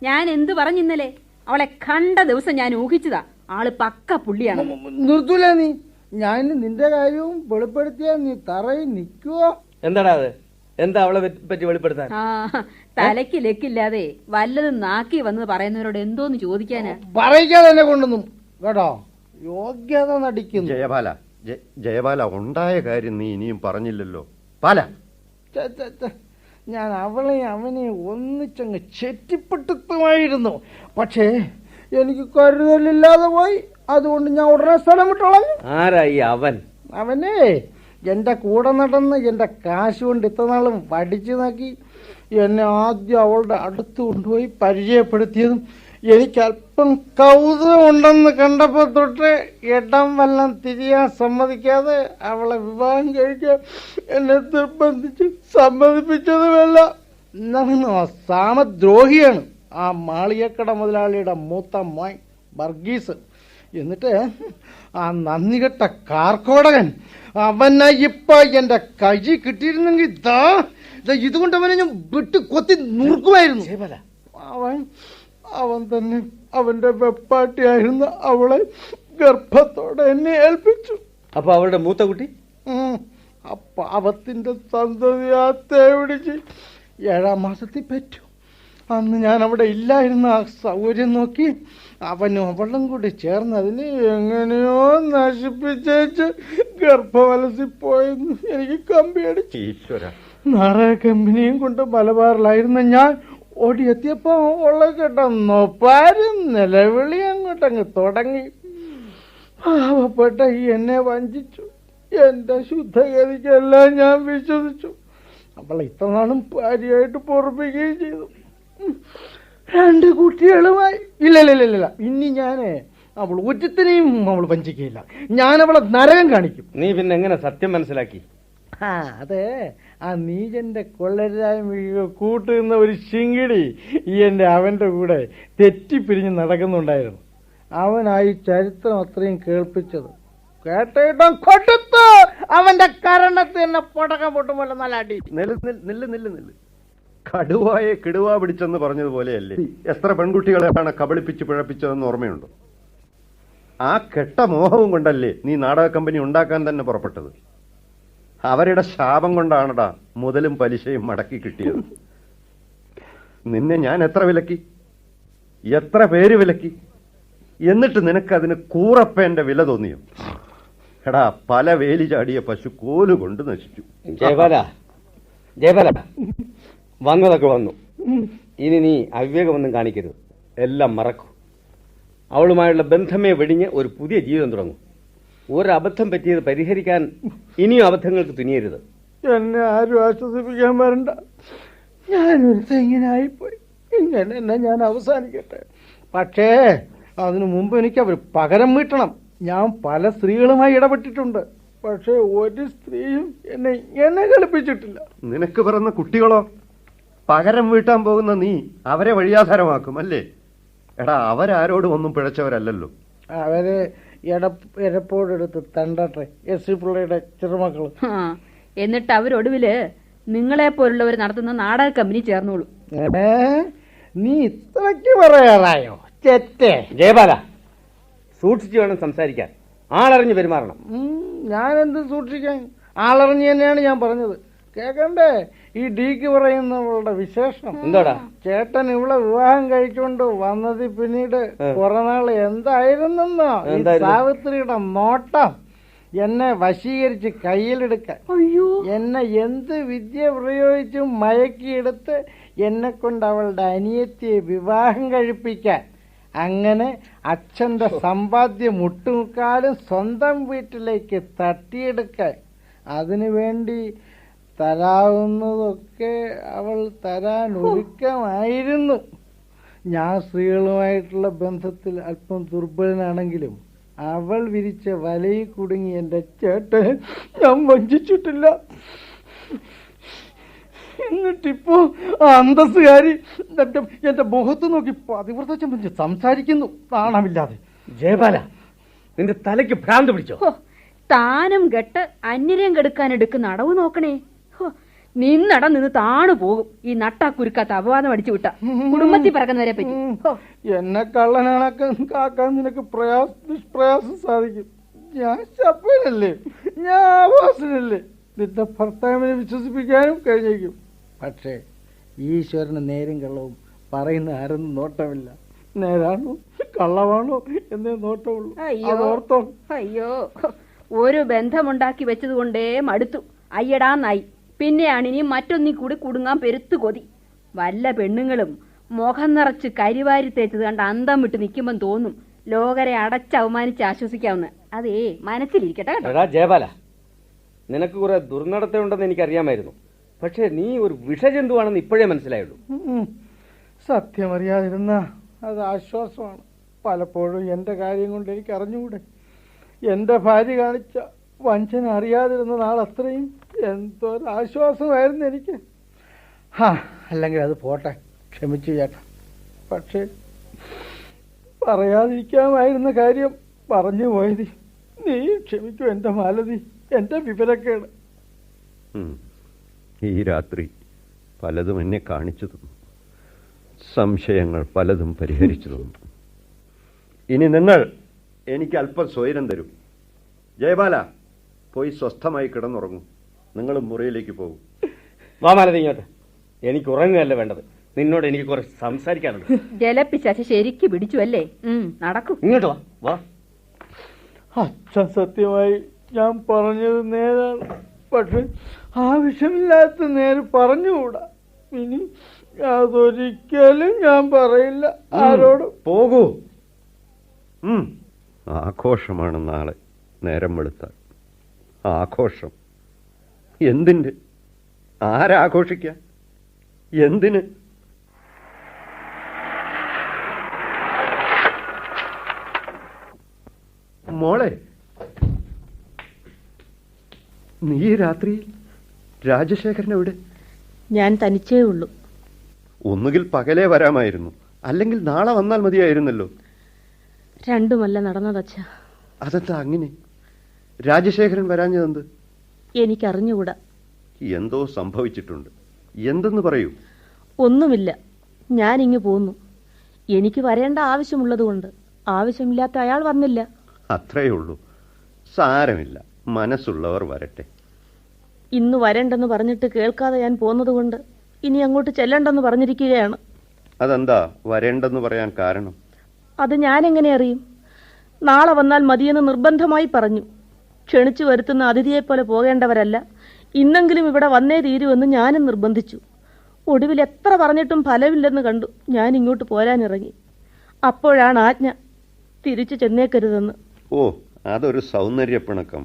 ഞാൻ എന്ത് പറഞ്ഞിന്നലെ? അവളെ കണ്ട ദിവസം ഞാൻ ഊഹിച്ചതാ, ആള് പക്ക പുള്ളിയാണ്. നിർത്തൂല നീ. ഞാൻ നിന്റെ കാര്യവും വെളിപ്പെടുത്തിയാ നീ തറയിൽ നിൽക്കുവോ? എന്താടാ അത്? എന്താ അവളെ പറ്റി വെളിപ്പെടുത്താൻ? തലയ്ക്ക് ലെക്കില്ലാതെ വല്ലതും നാക്കി വന്ന് പറയുന്നവരോട് എന്തോന്ന് ചോദിക്കാനാ? പറയിക്കാതെ എന്നെ കൊണ്ടൊന്നും കേട്ടോ. യോഗ്യത നടിക്കുന്നു. ജയപാല, ഉണ്ടായ കാര്യം നീ ഇനിയും പറഞ്ഞില്ലല്ലോ. പാല, ഞാൻ അവളെയും അവനെയും ഒന്നിച്ചങ്ങ് ചെറ്റിപ്പെട്ടുത്തുമായിരുന്നു. പക്ഷേ എനിക്ക് കരുതലില്ലാതെ പോയി. അതുകൊണ്ട് ഞാൻ ഉടനെ സ്ഥലം വിട്ടോളാം. ആരായി അവൻ? അവനെ എന്റെ കൂടെ നടന്ന് എന്റെ കാശ് കൊണ്ട് ഇത്രനാളും വടിച്ചു നോക്കി എന്നെ ആദ്യം അവളുടെ അടുത്ത് കൊണ്ടുപോയി പരിചയപ്പെടുത്തിയതും എനിക്കല്പം കൗതുകമുണ്ടെന്ന് കണ്ടപ്പോ തൊട്ട് ഇടം വല്ലം തിരിയാൻ സമ്മതിക്കാതെ അവളെ വിവാഹം കഴിക്കാൻ എന്നെ നിർബന്ധിച്ച് സമ്മതിപ്പിച്ചതുമല്ല. സാമദ്രോഹിയാണ് ആ മാളികക്കട മുതലാളിയുടെ മൂത്ത മോൻ വർഗീസ്. എന്നിട്ട് ആ നന്ദികെട്ട കാർക്കോടകൻ അവനെ ഇപ്പൊ എന്റെ കൈ കിട്ടിയിരുന്നെങ്കിൽ ഇതുകൊണ്ട് അവനെ ഞാൻ വിട്ട് കൊത്തി നുറുക്കുമായിരുന്നു. അവൻ തന്നെ അവന്റെ വെപ്പാട്ടിയായിരുന്ന അവളെ ഗർഭത്തോടെ എന്നെ ഏൽപ്പിച്ചു. അപ്പൊ അവരുടെ മൂത്ത കുട്ടി? ആ പാവത്തിന്റെ സന്തതിയാത്തെ പിടിച്ച് 7-ാം മാസത്തിൽ പറ്റു. അന്ന് ഞാൻ അവിടെ ഇല്ലായിരുന്ന ആ സൗകര്യം നോക്കി അവനും അവളും കൂടി ചേർന്ന് അതിനെ എങ്ങനെയോ നശിപ്പിച്ചേച്ച് ഗർഭവലസിപ്പോയെന്ന് എനിക്ക് കമ്പിയടിച്ചു. നാടക കമ്പനിയും കൊണ്ട് മലബാറിലായിരുന്ന ഞാൻ ഓടിയെത്തിയപ്പോ ഉള്ള കേട്ടൊപ്പാരും നിലവിളി അങ്ങോട്ടങ്ങ് തുടങ്ങി. പാവപ്പെട്ട ഈ എന്നെ വഞ്ചിച്ചു. എന്റെ ശുദ്ധഗതിക്കെല്ലാം ഞാൻ വിശ്വസിച്ചു. അവളെ ഇത്ര നാളും ഭാര്യയായിട്ട് പൊറപ്പിക്കുകയും ചെയ്തു. 2 കുട്ടികളുമായി. ഇല്ല, ഇനി ഞാനേ അവൾ ഒറ്റത്തിനെയും അവൾ വഞ്ചിക്കുകയില്ല. ഞാൻ അവളെ നരകം കാണിക്കും. നീ പിന്നെ എങ്ങനെ സത്യം മനസ്സിലാക്കി? അതെ, ആ നീജന്റെ കൊള്ളരായ്മ കൂട്ടുന്ന ഒരു ശിങ്കിടി അവന്റെ കൂടെ തെറ്റിപ്പിരിഞ്ഞ് നടക്കുന്നുണ്ടായിരുന്നു. അവനായി ചരിത്രം അത്രയും കേൾപ്പിച്ചത് കേട്ടോ കൊടുത്തു. അവന്റെ കരണത്ത് എന്നെ പൊടക്കം പൊട്ടുമല്ലോ നല്ല അടി. നില്ല്. കടുവായെ കിടുവാ പിടിച്ചെന്ന് പറഞ്ഞതുപോലെയല്ലേ എത്ര പെൺകുട്ടികളെയാണ് കബളിപ്പിച്ച് പിഴപ്പിച്ചതെന്ന് ഓർമ്മയുണ്ടോ? ആ കെട്ട മോഹവും കൊണ്ടല്ലേ നീ നാടക കമ്പനി ഉണ്ടാക്കാൻ തന്നെ പുറപ്പെട്ടത്. അവരുടെ ശാപം കൊണ്ടാണടാ മുതലും പലിശയും മടക്കി കിട്ടിയത്. നിന്നെ ഞാൻ എത്ര വിലക്കി, എത്ര പേര് വിലക്കി, എന്നിട്ട് നിനക്കതിന് കൂറപ്പേന്റെ വില തോന്നിയോ? എടാ, പല വേലി ചാടിയ പശു കോലുകൊണ്ട് നശിച്ചു. ജയപാല, വന്നതൊക്കെ വന്നു. ഇനി നീ അവിവേകമൊന്നും കാണിക്കരുത്. എല്ലാം മറക്കൂ. അവളുമായുള്ള ബന്ധമേ വെടിഞ്ഞ് ഒരു പുതിയ ജീവിതം തുടങ്ങും. ഒരബദ്ധം പറ്റിയത് പരിഹരിക്കാൻ ഇനിയും അബദ്ധങ്ങൾക്ക് തുനിയരുത്. എന്നെ ആരും ആശ്വസിപ്പിക്കാൻ വരണ്ട. ഞാനൊരു ഇങ്ങനെ ആയിപ്പോയി. ഇങ്ങനെ എന്നെ ഞാൻ അവസാനിക്കട്ടെ. പക്ഷേ അതിനു മുമ്പ് എനിക്ക് അവർ പകരം വീട്ടണം. ഞാൻ പല സ്ത്രീകളുമായി ഇടപെട്ടിട്ടുണ്ട്. പക്ഷെ ഒരു സ്ത്രീയും എന്നെ കളിപ്പിച്ചിട്ടില്ല. നിനക്ക് പിറന്ന കുട്ടികളോ? പകരം വീട്ടാൻ പോകുന്ന നീ അവരെ വഴിയാധാരമാക്കും അല്ലേ? എടാ, അവരാരോടും ഒന്നും പിഴച്ചവരല്ലല്ലോ. അവരെ എടപ്പോടെടുത്ത് തണ്ടട്ടെ. എസ് പിള്ളയുടെ ചെറുമക്കള്. എന്നിട്ട് അവരൊടുവില് നിങ്ങളെ പോലുള്ളവർ നടത്തുന്ന നാടക കമ്പനി ചേർന്നോളൂ. നീ ഇത്രയ്ക്ക് പറയാറായോ? ചെറ്റേ. ജയപാല, സൂക്ഷിച്ചു വേണം സംസാരിക്കാൻ. ആളറിഞ്ഞ് പെരുമാറണം. ഞാനെന്ത് സൂക്ഷിക്കാൻ? ആളറിഞ്ഞ് തന്നെയാണ് ഞാൻ പറഞ്ഞത്. കേക്കണ്ടേ ഈ ഡിക്ക് പറയുന്നവളുടെ വിശേഷം? എന്താടാ? ചേട്ടൻ ഇവിടെ വിവാഹം കഴിച്ചുകൊണ്ട് വന്നത് പിന്നീട് കുറെ നാള് എന്തായിരുന്നെന്നോ? സാവിത്രിയുടെ നോട്ടം എന്നെ വശീകരിച്ച് കയ്യിലെടുക്കാൻ, എന്നെ എന്ത് വിദ്യ പ്രയോഗിച്ചും മയക്കിയെടുത്ത് എന്നെ കൊണ്ട് അവളുടെ അനിയത്തിയെ വിവാഹം കഴിപ്പിക്കാൻ, അങ്ങനെ അച്ഛന്റെ സമ്പാദ്യം മുട്ടുമുക്കാലും സ്വന്തം വീട്ടിലേക്ക് തട്ടിയെടുക്കാൻ, അതിനുവേണ്ടി തരാവുന്നതൊക്കെ അവൾ തരാൻ ഒരുക്കമായിരുന്നു. ഞാൻ സ്ത്രീകളുമായിട്ടുള്ള ബന്ധത്തിൽ അല്പം ദുർബലനാണെങ്കിലും അവൾ വിരിച്ച വലയിൽ കുടുങ്ങി എൻ്റെ ചേട്ടനെ ഞാൻ വഞ്ചിച്ചിട്ടില്ല. എന്നിട്ടിപ്പോ അന്തസ്സുകാരി എന്റെ മുഖത്ത് നോക്കി പതിവ്രത സംസാരിക്കുന്നു നാണമില്ലാതെ. ജയപാല, നിന്റെ തലയ്ക്ക് ഭ്രാന്ത് പിടിച്ചോ? താനും കെട്ട് അന്യരം കെടുക്കാൻ എടുക്കുന്ന അടവ് നോക്കണേ. നിന്നടം നിന്ന് താണു പോകും ഈ നട്ടാക്കുരുക്കാത്ത അപവാദം അടിച്ചു വിട്ട കുടുംബത്തിൽ പറക്കുന്നവരെ പറ്റി. എന്നെ കള്ളനാക്കാൻ നിനക്ക് നിഷ്പ്രയാസം സാധിക്കും. ഞാൻ ശപ്പനല്ലേ, ഞാൻ ആവാസനല്ലേ. നിന്റെ ഭർത്താവിനെ വിശ്വസിപ്പിക്കാനും കഴിഞ്ഞേക്കും. പക്ഷേ ഈശ്വരന് നേരും കള്ളവും പറയുന്ന ആരൊന്നും നോട്ടമില്ല. നേരാണോ കള്ളമാണോ എന്നേ നോട്ടമുള്ളൂ. അയ്യോ, ഒരു ബന്ധമുണ്ടാക്കി വെച്ചത് കൊണ്ടേ മടുത്തു. അയ്യടാന്നായി. പിന്നെയാണ് ഇനി മറ്റൊന്നി കൂടി കുടുങ്ങാൻ പെരുത്തു കൊതി. വല്ല പെണ്ണുങ്ങളും മുഖം നിറച്ച് കരിവാരി തേച്ചത് കണ്ട് അന്തം വിട്ട് നിൽക്കുമ്പം തോന്നും ലോകരെ അടച്ചവമാനിച്ച് ആശ്വസിക്കാവുന്ന. അതേ മനസ്സിലിരിക്കട്ടെ കേട്ടോ. ജയപാല, നിനക്ക് കുറെ ദുർനടത്തമുണ്ടെന്ന് എനിക്കറിയാമായിരുന്നു. പക്ഷേ നീ ഒരു വിഷജന്തുവാണെന്ന് ഇപ്പോഴേ മനസ്സിലായുള്ളൂ. സത്യമറിയാതിരുന്ന അത് ആശ്വാസമാണ്. പലപ്പോഴും എൻ്റെ കാര്യം കൊണ്ട് എനിക്ക് അറിഞ്ഞുകൂടെ. എൻ്റെ ഭാര്യ കാണിച്ച വഞ്ചന അറിയാതിരുന്ന നാളത്രയും എന്തൊരാശ്വാസമായിരുന്നു എനിക്ക്. അല്ലെങ്കിൽ അത് പോട്ടെ, ക്ഷമിച്ചു ചേട്ടാ. പക്ഷേ പറയാതിരിക്കാമായിരുന്ന കാര്യം പറഞ്ഞു പോയത്. നീ ക്ഷമിക്കൂ എൻ്റെ മാലതി, എൻ്റെ വിവരക്കേട്. ഈ രാത്രി പലതും എന്നെ കാണിച്ചു തന്നു. സംശയങ്ങൾ പലതും പരിഹരിച്ചു തന്നു. ഇനി നിങ്ങൾ എനിക്ക് അല്പം സ്വൈരം തരും. ജയബാല, പോയി സ്വസ്ഥമായി കിടന്നുറങ്ങും. നിങ്ങളും മുറിയിലേക്ക് പോകും. വാ മാലതി ഇങ്ങോട്ട്. എനിക്ക് ഉറങ്ങുകയല്ല വേണ്ടത്, നിന്നോട് എനിക്ക് കുറച്ച് സംസാരിക്കാനുണ്ട്. ജലപ്പിശാശ് ശരിക്ക് പിടിച്ചു അല്ലേ? നടക്കും. ഇങ്ങോട്ട് വാ. വാ. അച്ഛൻ സത്യമായി ഞാൻ പറഞ്ഞത് നേരാണ്. പക്ഷെ ആവശ്യമില്ലാത്ത നേര് പറഞ്ഞുകൂടാ. ഇനി അതൊരിക്കലും ഞാൻ പറയില്ല ആരോടും. പോകൂ. ആഘോഷമാണ് നാളെ നേരം വെളുത്താൽ. ആഘോഷം എന്തിൻ്റെ? ആരാഘോഷിക്കാൻ? എന്തിന്? മോളെ, നീ രാത്രിയിൽ രാജശേഖരൻ എവിടെ? ഞാൻ തനിച്ചേ ഉള്ളൂ. ഒന്നുകിൽ പകലേ വരാമായിരുന്നു, അല്ലെങ്കിൽ നാളെ വന്നാൽ മതിയായിരുന്നല്ലോ. രണ്ടുമല്ല നടന്നതച്ഛ. അതെന്താ അങ്ങനെ? രാജശേഖരൻ വരാഞ്ഞതെന്ത്? എനിക്കറിഞ്ഞുകൂടാ. എന്തോ സംഭവിച്ചിട്ടുണ്ട്. എന്തെന്ന് പറയൂ. ഒന്നുമില്ല, ഞാനിങ്ങ് പോന്നു. എനിക്ക് വരേണ്ട ആവശ്യമുള്ളതുകൊണ്ട്. ആവശ്യമില്ലാത്ത അയാൾ വന്നില്ല. അത്രയേ ഉള്ളൂ. സാരമില്ല, മനസ്സുള്ളവർ വരട്ടെ. ഇന്ന് വരണ്ടെന്ന് പറഞ്ഞിട്ട് കേൾക്കാതെ ഞാൻ പോന്നതുകൊണ്ട് ഇനി അങ്ങോട്ട് ചെല്ലണ്ടെന്ന് പറഞ്ഞിരിക്കുകയാണ്. അതെന്താ വരേണ്ടെന്ന് പറയാൻ കാരണം? അത് ഞാനെങ്ങനെ അറിയും? നാളെ വന്നാൽ മതിയെന്ന് നിർബന്ധമായി പറഞ്ഞു. ക്ഷണിച്ചു വരുത്തുന്ന അതിഥിയെപ്പോലെ പോകേണ്ടവരല്ല, ഇന്നെങ്കിലും ഇവിടെ വന്നേ തീരുമെന്ന് ഞാനും നിർബന്ധിച്ചു. ഒടുവിൽ എത്ര പറഞ്ഞിട്ടും ഫലമില്ലെന്ന് കണ്ടു ഞാൻ ഇങ്ങോട്ട് പോരാനിറങ്ങി. അപ്പോഴാണ് ആജ്ഞ, തിരിച്ചു ചെന്നേക്കരുതെന്ന്. ഓ, അതൊരു സൗന്ദര്യപ്പിണക്കം.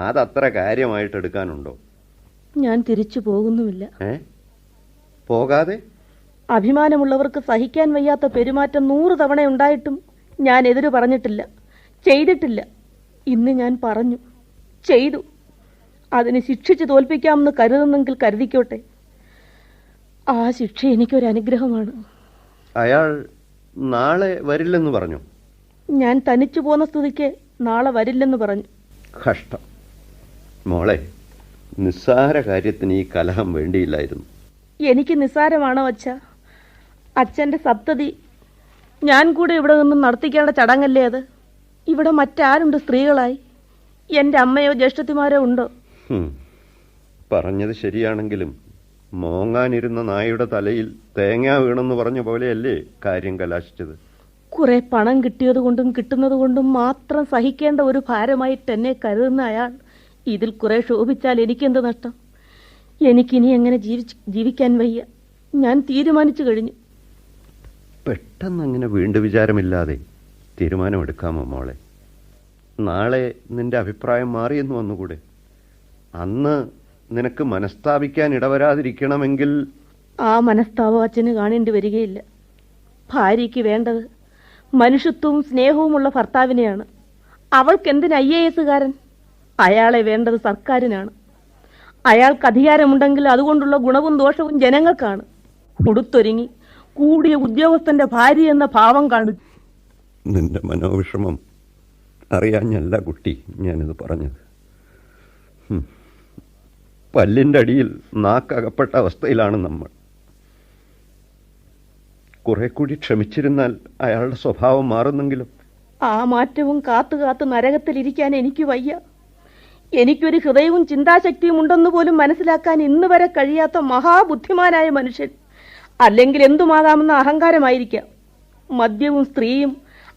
അതത്ര കാര്യമായിട്ടെടുക്കാനുണ്ടോ? ഞാൻ തിരിച്ചു പോകുന്നുമില്ല. പോകാതെ? അഭിമാനമുള്ളവർക്ക് സഹിക്കാൻ വയ്യാത്ത പെരുമാറ്റം 100 തവണ ഉണ്ടായിട്ടും ഞാൻ എതിര് പറഞ്ഞിട്ടില്ല, ചെയ്തിട്ടില്ല. ഇന്ന് ഞാൻ പറഞ്ഞു, ചെയ്തു. അതിന് ശിക്ഷിച്ച് തോൽപ്പിക്കാമെന്ന് കരുതുന്നെങ്കിൽ കരുതിക്കോട്ടെ. ആ ശിക്ഷ എനിക്കൊരു അനുഗ്രഹമാണ്. അയാൾ നാളെ വരില്ലെന്ന് പറഞ്ഞു? ഞാൻ തനിച്ചു പോന്ന സ്ഥിതിക്ക് നാളെ വരില്ലെന്ന് പറഞ്ഞു. കഷ്ടം മോളെ, നിസ്സാര കാര്യത്തിന് ഈ കലഹം വേണ്ടിയില്ലായിരുന്നു. എനിക്ക് നിസ്സാരമാണോ അച്ഛ? അച്ഛൻ്റെ സപ്തതി ഞാൻ കൂടെ ഇവിടെ നിന്നും നടത്തിക്കേണ്ട ചടങ്ങല്ലേ അത്? ഇവിടെ മറ്റാരുണ്ട് സ്ത്രീകളായി? എൻ്റെ അമ്മയോ ജ്യേഷ്ഠത്തിമാരോ ഉണ്ടോ? പറഞ്ഞത് ശരിയാണെങ്കിലും മോങ്ങാനിരുന്ന നായുടെ തലയിൽ തേങ്ങ വീണെന്ന് പറഞ്ഞ പോലെയല്ലേ കാര്യം കലാശിച്ചത്. കുറെ പണം കിട്ടിയതുകൊണ്ടും കിട്ടുന്നത് കൊണ്ടും മാത്രം സഹിക്കേണ്ട ഒരു ഭാരമായിട്ട് എന്നെ കരുതുന്ന അയാൾ ഇതിൽ കുറെ ശോഭിച്ചാൽ എനിക്കെന്ത് നഷ്ടം? എനിക്കിനി എങ്ങനെ ജീവിക്കാൻ വയ്യ. ഞാൻ തീരുമാനിച്ചു കഴിഞ്ഞു. പെട്ടെന്ന് അങ്ങനെ വീണ്ടും വിചാരമില്ലാതെ തീരുമാനമെടുക്കാമോ മോളെ? നാളെ നിന്റെ അഭിപ്രായം മാറിയെന്ന് വന്നുകൂടെ? അന്ന് നിനക്ക് മനസ്താപിക്കാൻ ഇടവരാതിരിക്കണമെങ്കിൽ ആ മനസ്താപം അച്ഛന് കാണേണ്ടി വരികയില്ല. ഭാര്യയ്ക്ക് വേണ്ടത് മനുഷ്യത്വവും സ്നേഹവുമുള്ള ഭർത്താവിനെയാണ്. അവൾക്കെന്തിന് IAS-കാരൻ? അയാളെ വേണ്ടത് സർക്കാരിനാണ്. അയാൾക്ക് അധികാരമുണ്ടെങ്കിൽ അതുകൊണ്ടുള്ള ഗുണവും ദോഷവും ജനങ്ങൾക്കാണ്. ഉടുത്തൊരുങ്ങി കൂടിയ ഉദ്യോഗസ്ഥന്റെ ഭാര്യ എന്ന ഭാവം കാണിച്ചു. നിന്റെ മനോവിഷമം അറിയാഞ്ഞല്ല കുട്ടി ഞാനിത് പറഞ്ഞത്. പല്ലിൻ്റെ അടിയിൽ നാക്കകപ്പെട്ട അവസ്ഥയിലാണ് നമ്മൾ. കുറെ കൂടി ക്ഷമിച്ചിരുന്നാൽ അയാളുടെ സ്വഭാവം മാറുന്നെങ്കിലും. ആ മാറ്റവും കാത്തു കാത്ത് നരകത്തിലിരിക്കാൻ എനിക്ക് വയ്യ. എനിക്കൊരു ഹൃദയവും ചിന്താശക്തിയും ഉണ്ടെന്ന് പോലും മനസ്സിലാക്കാൻ ഇന്ന് വരെ കഴിയാത്ത മഹാബുദ്ധിമാനായ മനുഷ്യൻ. അല്ലെങ്കിൽ എന്തുമാകാമെന്ന അഹങ്കാരമായിരിക്കാം. മദ്യവും സ്ത്രീയും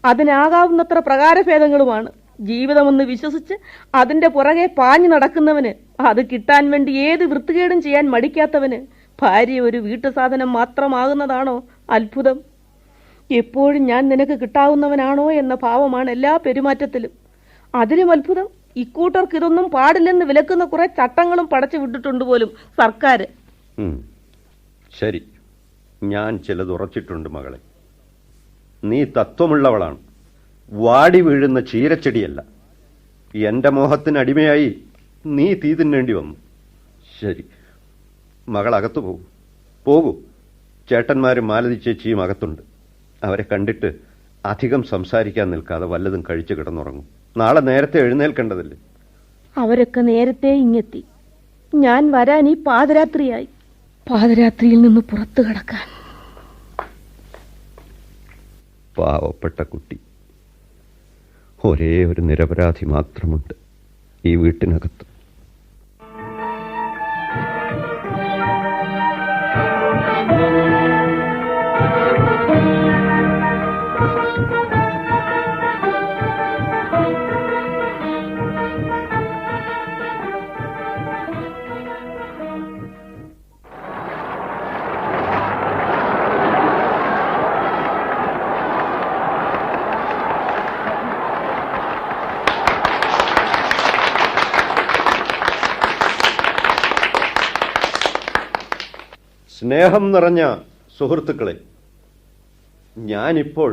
അതിനാകാവുന്നത്ര പ്രകാരഭേദങ്ങളുമാണ്. ജീവിതമെന്ന് വിശ്വസിച്ച് അതിന്റെ പുറകെ പാഞ്ഞു നടക്കുന്നവന്, അത് കിട്ടാൻ വേണ്ടി ഏത് വൃത്തികേടും ചെയ്യാൻ മടിക്കാത്തവന് ഭാര്യ ഒരു വീട്ടു സാധനം മാത്രമാകുന്നതാണോ അത്ഭുതം? എപ്പോഴും ഞാൻ നിനക്ക് കിട്ടാവുന്നവനാണോ എന്ന ഭാവമാണ് എല്ലാ പെരുമാറ്റത്തിലും. അതിലും അത്ഭുതം, ഇക്കൂട്ടർക്ക് ഇതൊന്നും പാടില്ലെന്ന് വിലക്കുന്ന കുറെ ചട്ടങ്ങളും പടച്ചു വിട്ടിട്ടുണ്ട് പോലും സർക്കാർ. ശരി, ഞാൻ ചിലത് ഉറച്ചിട്ടുണ്ട് മകളെ. നീ തത്വമുള്ളവളാണ്, വാടി വീഴുന്ന ചീരച്ചെടിയല്ല. എന്റെ മോഹത്തിന് അടിമയായി നീ തീ തിന്നേണ്ടി വന്നു. ശരി, മകൾ അകത്തു പോകൂ. ചേട്ടന്മാരും മാലതി ചേച്ചിയും അകത്തുണ്ട്. അവരെ കണ്ടിട്ട് അധികം സംസാരിക്കാൻ നിൽക്കാതെ വല്ലതും കഴിച്ചു കിടന്നുറങ്ങും. നാളെ നേരത്തെ എഴുന്നേൽക്കേണ്ടതല്ലേ? അവരൊക്കെ നേരത്തെ ഇങ്ങെത്തി. ഞാൻ വരാൻ ഈ പാതിരാത്രിയായി. പാതിരാത്രിയിൽ നിന്ന് പുറത്തു കടക്കാൻ. പാവപ്പെട്ട കുട്ടി. ഒരേ ഒരു നിരപരാധി മാത്രമുണ്ട് ഈ വീട്ടിനകത്ത്. സ്നേഹം നിറഞ്ഞ സുഹൃത്തുക്കളെ, ഞാനിപ്പോൾ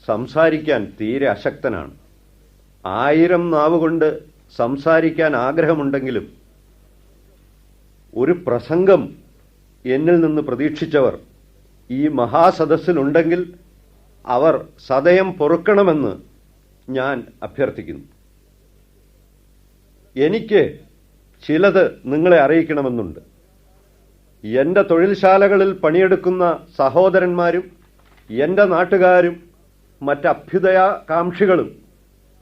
സംസാരിക്കാൻ തീരെ അശക്തനാണ്. 1000 നാവുകൊണ്ട് സംസാരിക്കാൻ ആഗ്രഹമുണ്ടെങ്കിലും ഒരു പ്രസംഗം എന്നിൽ നിന്ന് പ്രതീക്ഷിച്ചവർ ഈ മഹാസദസ്സിലുണ്ടെങ്കിൽ അവർ സദയം പൊറുക്കണമെന്ന് ഞാൻ അഭ്യർത്ഥിക്കുന്നു. എനിക്ക് ചിലത് നിങ്ങളെ അറിയിക്കണമെന്നുണ്ട്. എന്റെ തൊഴിൽശാലകളിൽ പണിയെടുക്കുന്ന സഹോദരന്മാരും എന്റെ നാട്ടുകാരും മറ്റഭ്യുദയകാംക്ഷികളും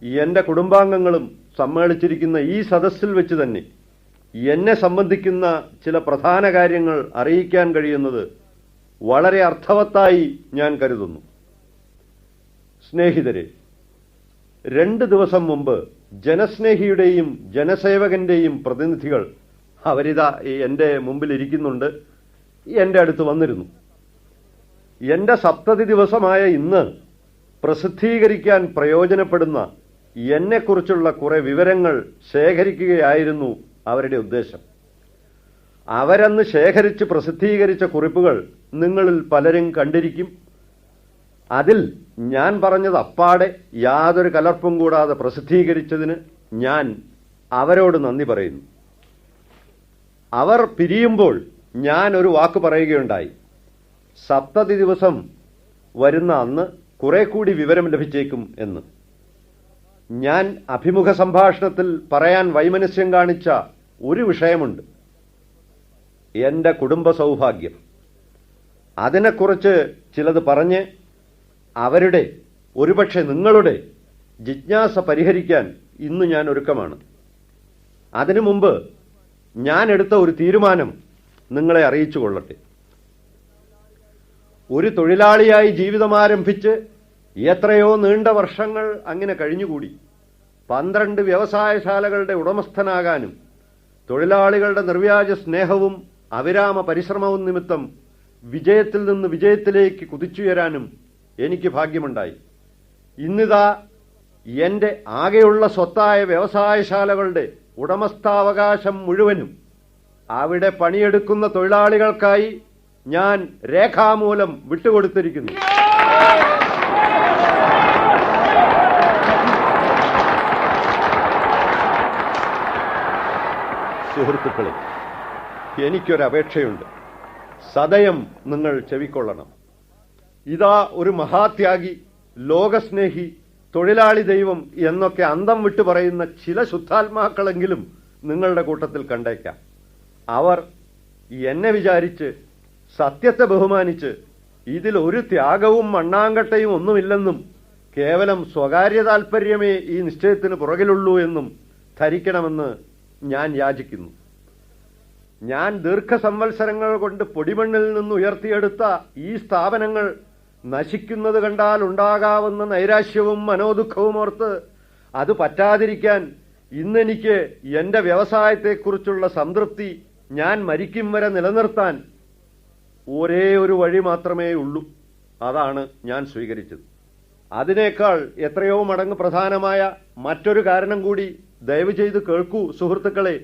എന്റെ കുടുംബാംഗങ്ങളും സമ്മേളിച്ചിരിക്കുന്ന ഈ സദസ്സിൽ വെച്ച് തന്നെ എന്നെ സംബന്ധിക്കുന്ന ചില പ്രധാന കാര്യങ്ങൾ അറിയിക്കാൻ കഴിയുന്നത് വളരെ അർത്ഥവത്തായി ഞാൻ കരുതുന്നു. സ്നേഹിതരെ, 2 ദിവസം മുമ്പ് ജനസ്നേഹിയുടെയും ജനസേവകന്റെയും പ്രതിനിധികൾ അവരിതാ എന്റെ മുമ്പിൽ ഇരിക്കുന്നുണ്ട്, എന്റെ അടുത്ത് വന്നിരുന്നു. എന്റെ സപ്തതി ദിവസമായ ഇന്ന് പ്രസിദ്ധീകരിക്കാൻ പ്രയോജനപ്പെടുന്ന എന്നെക്കുറിച്ചുള്ള കുറെ വിവരങ്ങൾ ശേഖരിക്കുകയായിരുന്നു അവരുടെ ഉദ്ദേശം. അവരന്ന് ശേഖരിച്ച് പ്രസിദ്ധീകരിച്ച കുറിപ്പുകൾ നിങ്ങളിൽ പലരും കണ്ടിരിക്കും. അതിൽ ഞാൻ പറഞ്ഞത് അപ്പാടെ യാതൊരു കലർപ്പും കൂടാതെ പ്രസിദ്ധീകരിച്ചതിന് ഞാൻ അവരോട് നന്ദി പറയുന്നു. അവർ പിരിയുമ്പോൾ ഞാൻ ഒരു വാക്ക് പറയുകയുണ്ടായി. സപ്തതി ദിവസം വരുന്ന അന്ന് കുറെ കൂടി വിവരം ലഭിച്ചേക്കും എന്ന്. ഞാൻ അഭിമുഖ സംഭാഷണത്തിൽ പറയാൻ വൈമനസ്യം കാണിച്ച ഒരു വിഷയമുണ്ട്, എന്റെ കുടുംബ സൗഭാഗ്യം. അതിനെക്കുറിച്ച് ചിലത് പറഞ്ഞ് അവരുടെ, ഒരുപക്ഷെ നിങ്ങളുടെ ജിജ്ഞാസ പരിഹരിക്കാൻ ഇന്ന് ഞാൻ ഒരുക്കമാണ്. അതിനു മുമ്പ് ഞാൻ എടുത്ത ഒരു തീരുമാനം നിങ്ങളെ അറിയിച്ചു കൊള്ളട്ടെ. ഒരു തൊഴിലാളിയായി ജീവിതമാരംഭിച്ച് എത്രയോ നീണ്ട വർഷങ്ങൾ അങ്ങനെ കഴിഞ്ഞുകൂടി 12 വ്യവസായശാലകളുടെ ഉടമസ്ഥനാകാനും തൊഴിലാളികളുടെ നിർവ്യാജ സ്നേഹവും അവിരാമ പരിശ്രമവും നിമിത്തം വിജയത്തിൽ നിന്ന് വിജയത്തിലേക്ക് കുതിച്ചുയരാനും എനിക്ക് ഭാഗ്യമുണ്ടായി. ഇന്നിതാ എന്റെ ആകെയുള്ള സ്വത്തായ വ്യവസായശാലകളുടെ ഉടമസ്ഥാവകാശം മുഴുവനും അവിടെ പണിയെടുക്കുന്ന തൊഴിലാളികൾക്കായി ഞാൻ രേഖാമൂലം വിട്ടുകൊടുത്തിരിക്കുന്നു. സുഹൃത്തുക്കളെ, എനിക്കൊരപേക്ഷയുണ്ട്. സദയം നിങ്ങൾ ചെവിക്കൊള്ളണം. ഇതാ ഒരു മഹാത്യാഗി, ലോകസ്നേഹി, തൊഴിലാളി ദൈവം എന്നൊക്കെ അന്തം വിട്ടു പറയുന്ന ചില ശുദ്ധാത്മാക്കളെങ്കിലും നിങ്ങളുടെ കൂട്ടത്തിൽ കണ്ടേക്കാം. അവർ എന്നെ വിചാരിച്ച്, സത്യത്തെ ബഹുമാനിച്ച്, ഇതിൽ ഒരു ത്യാഗവും മണ്ണാങ്കട്ടയും ഒന്നുമില്ലെന്നും കേവലം സ്വകാര്യ താൽപര്യമേ ഈ നിശ്ചയത്തിന് പുറകിലുള്ളൂ എന്നും ധരിക്കണമെന്ന് ഞാൻ യാചിക്കുന്നു. ഞാൻ ദീർഘസംവത്സരങ്ങൾ കൊണ്ട് പൊടിമണ്ണിൽ നിന്ന് ഉയർത്തിയെടുത്ത ഈ സ്ഥാപനങ്ങൾ നശിക്കുന്നത് കണ്ടാൽ ഉണ്ടാകാവുന്ന നൈരാശ്യവും മനോദുഃഖവും ഓർത്ത് അത് പറ്റാതിരിക്കാൻ ഇന്നെനിക്ക് എന്റെ വ്യവസായത്തെക്കുറിച്ചുള്ള സംതൃപ്തി ഞാൻ മരിക്കും വരെ നിലനിർത്താൻ ഒരേ ഒരു വഴി മാത്രമേ ഉള്ളൂ. അതാണ് ഞാൻ സ്വീകരിച്ചത്. അതിനേക്കാൾ എത്രയോ മടങ്ങ് പ്രധാനമായ മറ്റൊരു കാരണം കൂടി ദയവ് ചെയ്ത് കേൾക്കൂ സുഹൃത്തുക്കളെ.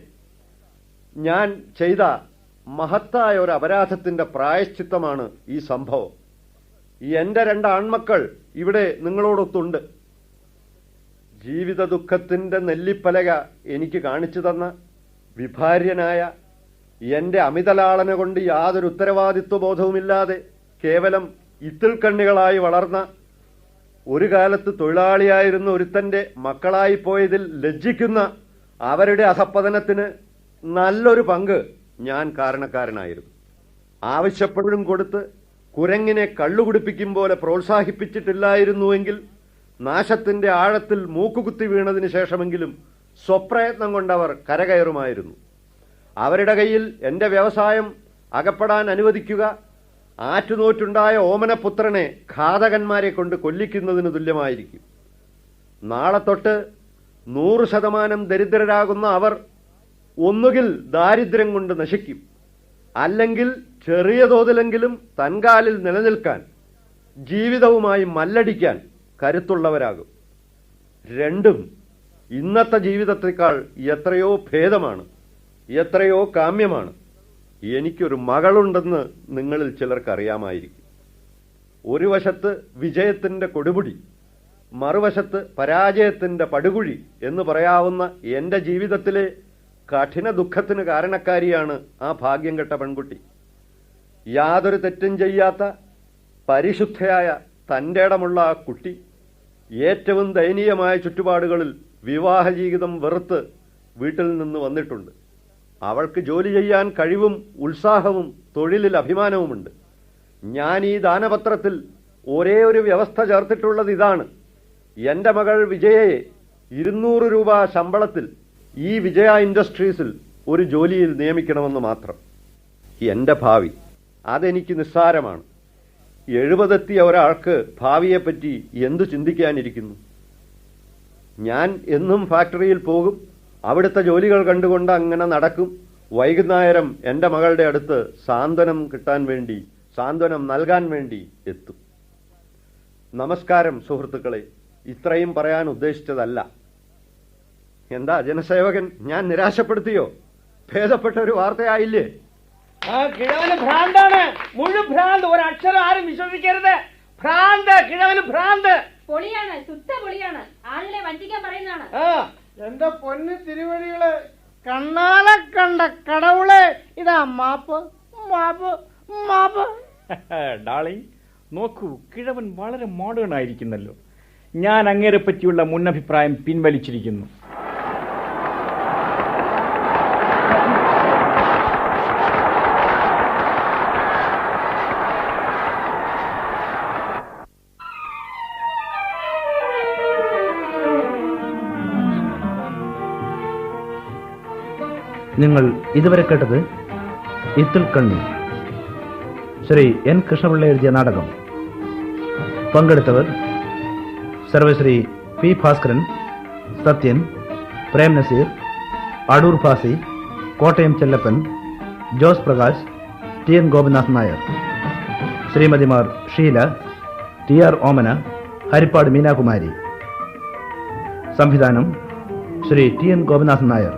ഞാൻ ചെയ്ത മഹത്തായ ഒരു അപരാധത്തിന്റെ പ്രായശ്ചിത്തമാണ് ഈ സംഭവം. എന്റെ 2 ആൺമക്കൾ ഇവിടെ നിങ്ങളോടൊത്തുണ്ട്. ജീവിത ദുഃഖത്തിന്റെ നെല്ലിപ്പലക എനിക്ക് കാണിച്ചു തന്ന വിഭാര്യനായ എന്റെ അമിതലാളന കൊണ്ട് യാതൊരു ഉത്തരവാദിത്വ ബോധവുമില്ലാതെ കേവലം ഇത്തിൽക്കണ്ണികളായി വളർന്ന, ഒരു കാലത്ത് തൊഴിലാളിയായിരുന്ന ഒരുത്തന്റെ മക്കളായി പോയതിൽ ലജ്ജിക്കുന്ന അവരുടെ അധപ്പതനത്തിന് നല്ലൊരു പങ്ക് ഞാൻ കാരണക്കാരനായിരുന്നു. ആവശ്യപ്പെടും കൊടുത്ത് കുരങ്ങിനെ കള്ളുകുടിപ്പിക്കും പോലെ പ്രോത്സാഹിപ്പിച്ചിട്ടില്ലായിരുന്നുവെങ്കിൽ നാശത്തിന്റെ ആഴത്തിൽ മൂക്കുകുത്തി വീണതിന് ശേഷമെങ്കിലും സ്വപ്രയത്നം കൊണ്ടവർ കരകയറുമായിരുന്നു. അവരുടെ കയ്യിൽ എൻ്റെ വ്യവസായം അകപ്പെടാൻ അനുവദിക്കുക ആറ്റുനോറ്റുണ്ടായ ഓമനപുത്രനെ ഘാതകന്മാരെ കൊണ്ട് കൊല്ലിക്കുന്നതിന് തുല്യമായിരിക്കും. നാളെ തൊട്ട് 100% ദരിദ്രരാകുന്ന അവർ ഒന്നുകിൽ ദാരിദ്ര്യം കൊണ്ട് നശിക്കും, അല്ലെങ്കിൽ ചെറിയ തോതിലെങ്കിലും തൻകാലിൽ നിലനിൽക്കാൻ, ജീവിതവുമായി മല്ലടിക്കാൻ കരുത്തുള്ളവരാകും. രണ്ടും ഇന്നത്തെ ജീവിതത്തെക്കാൾ എത്രയോ ഭേദമാണ്, എത്രയോ കാമ്യമാണ്. എനിക്കൊരു മകളുണ്ടെന്ന് നിങ്ങളിൽ ചിലർക്കറിയാമായിരിക്കും. ഒരു വശത്ത് വിജയത്തിൻ്റെ കൊടുമുടി, മറുവശത്ത് പരാജയത്തിൻ്റെ പടുകുഴി എന്ന് പറയാവുന്ന എൻ്റെ ജീവിതത്തിലെ കഠിന ദുഃഖത്തിന് കാരണക്കാരിയാണ് ആ ഭാഗ്യം കെട്ട പെൺകുട്ടി. യാതൊരു തെറ്റും ചെയ്യാത്ത പരിശുദ്ധയായ തൻ്റെ ഇടമുള്ള ആ കുട്ടി ഏറ്റവും ദയനീയമായ ചുറ്റുപാടുകളിൽ വിവാഹ ജീവിതം വെറുത്ത് വീട്ടിൽ നിന്ന് വന്നിട്ടുണ്ട്. അവൾക്ക് ജോലി ചെയ്യാൻ കഴിവും ഉത്സാഹവും തൊഴിലിൽ അഭിമാനവുമുണ്ട്. ഞാൻ ഈ ദാനപത്രത്തിൽ ഒരേ ഒരു വ്യവസ്ഥ ചേർത്തിട്ടുള്ളത് ഇതാണ്: എൻ്റെ മകൾ വിജയയെ 200 രൂപ ശമ്പളത്തിൽ ഈ വിജയ ഇൻഡസ്ട്രീസിൽ ഒരു ജോലിയിൽ നിയമിക്കണമെന്ന് മാത്രം. എൻ്റെ ഭാവി അതെനിക്ക് നിസ്സാരമാണ്. 70 ഒരാൾക്ക് ഭാവിയെപ്പറ്റി എന്തു ചിന്തിക്കാനിരിക്കുന്നു? ഞാൻ എന്നും ഫാക്ടറിയിൽ പോകും, അവിടുത്തെ ജോലികൾ കണ്ടുകൊണ്ട് അങ്ങനെ നടക്കും. വൈകുന്നേരം എൻ്റെ മകളുടെ അടുത്ത് സാന്ത്വനം നൽകാൻ വേണ്ടി എത്തും. നമസ്കാരം സുഹൃത്തുക്കളെ, ഇത്രയും പറയാൻ ഉദ്ദേശിച്ചതല്ല. എന്താ ജനസേവകൻ, ഞാൻ നിരാശപ്പെടുത്തിയോ? ഭേദപ്പെട്ട ഒരു വാർത്തയായില്ലേ? ആ കിഴവന് ഭ്രാന്താണ്, ഭ്രാന്ത്. ഒരക്ഷരം ആരും വിശ്വസിക്കരുത്. ഭ്രാന്ത്, കിഴവന് ഭ്രാന്ത്. പൊളിയാണ്, ശുദ്ധ പൊളിയാണ്. ആളുകളെ വഞ്ചിക്കാൻ പറയുന്നതാണ്. എന്റെ പൊന്ന് തിരുവഴികള്, കണ്ണാലെ കണ്ട കടവുളെ, ഇതാ മാപ്പ് മാപ്പ് മാപ്പ്. ഡാർലിംഗ്, നോക്കൂ, കിഴവൻ വളരെ മോഡേൺ ആയിരിക്കുന്നല്ലോ. ഞാൻ അങ്ങേരെ പറ്റിയുള്ള മുന്നഭിപ്രായം പിൻവലിച്ചിരിക്കുന്നു. നിങ്ങൾ ഇതുവരെ കേട്ടത് ഇത്തിൽ കണ്ണി, ശ്രീ എൻ കൃഷ്ണപിള്ള എഴുതിയ നാടകം. പങ്കെടുത്തവർ സർവശ്രീ പി ഭാസ്കരൻ, സത്യൻ, പ്രേം നസീർ, അടൂർ ഭാസി, കോട്ടയം ചെല്ലപ്പൻ, ജോസ് പ്രകാശ്, ടി എൻ ഗോപിനാഥ് നായർ. ശ്രീമതിമാർ ഷീല, ടി ആർ ഓമന, ഹരിപ്പാട് മീനാകുമാരി. സംവിധാനം ശ്രീ ടി എൻ ഗോപിനാഥ് നായർ.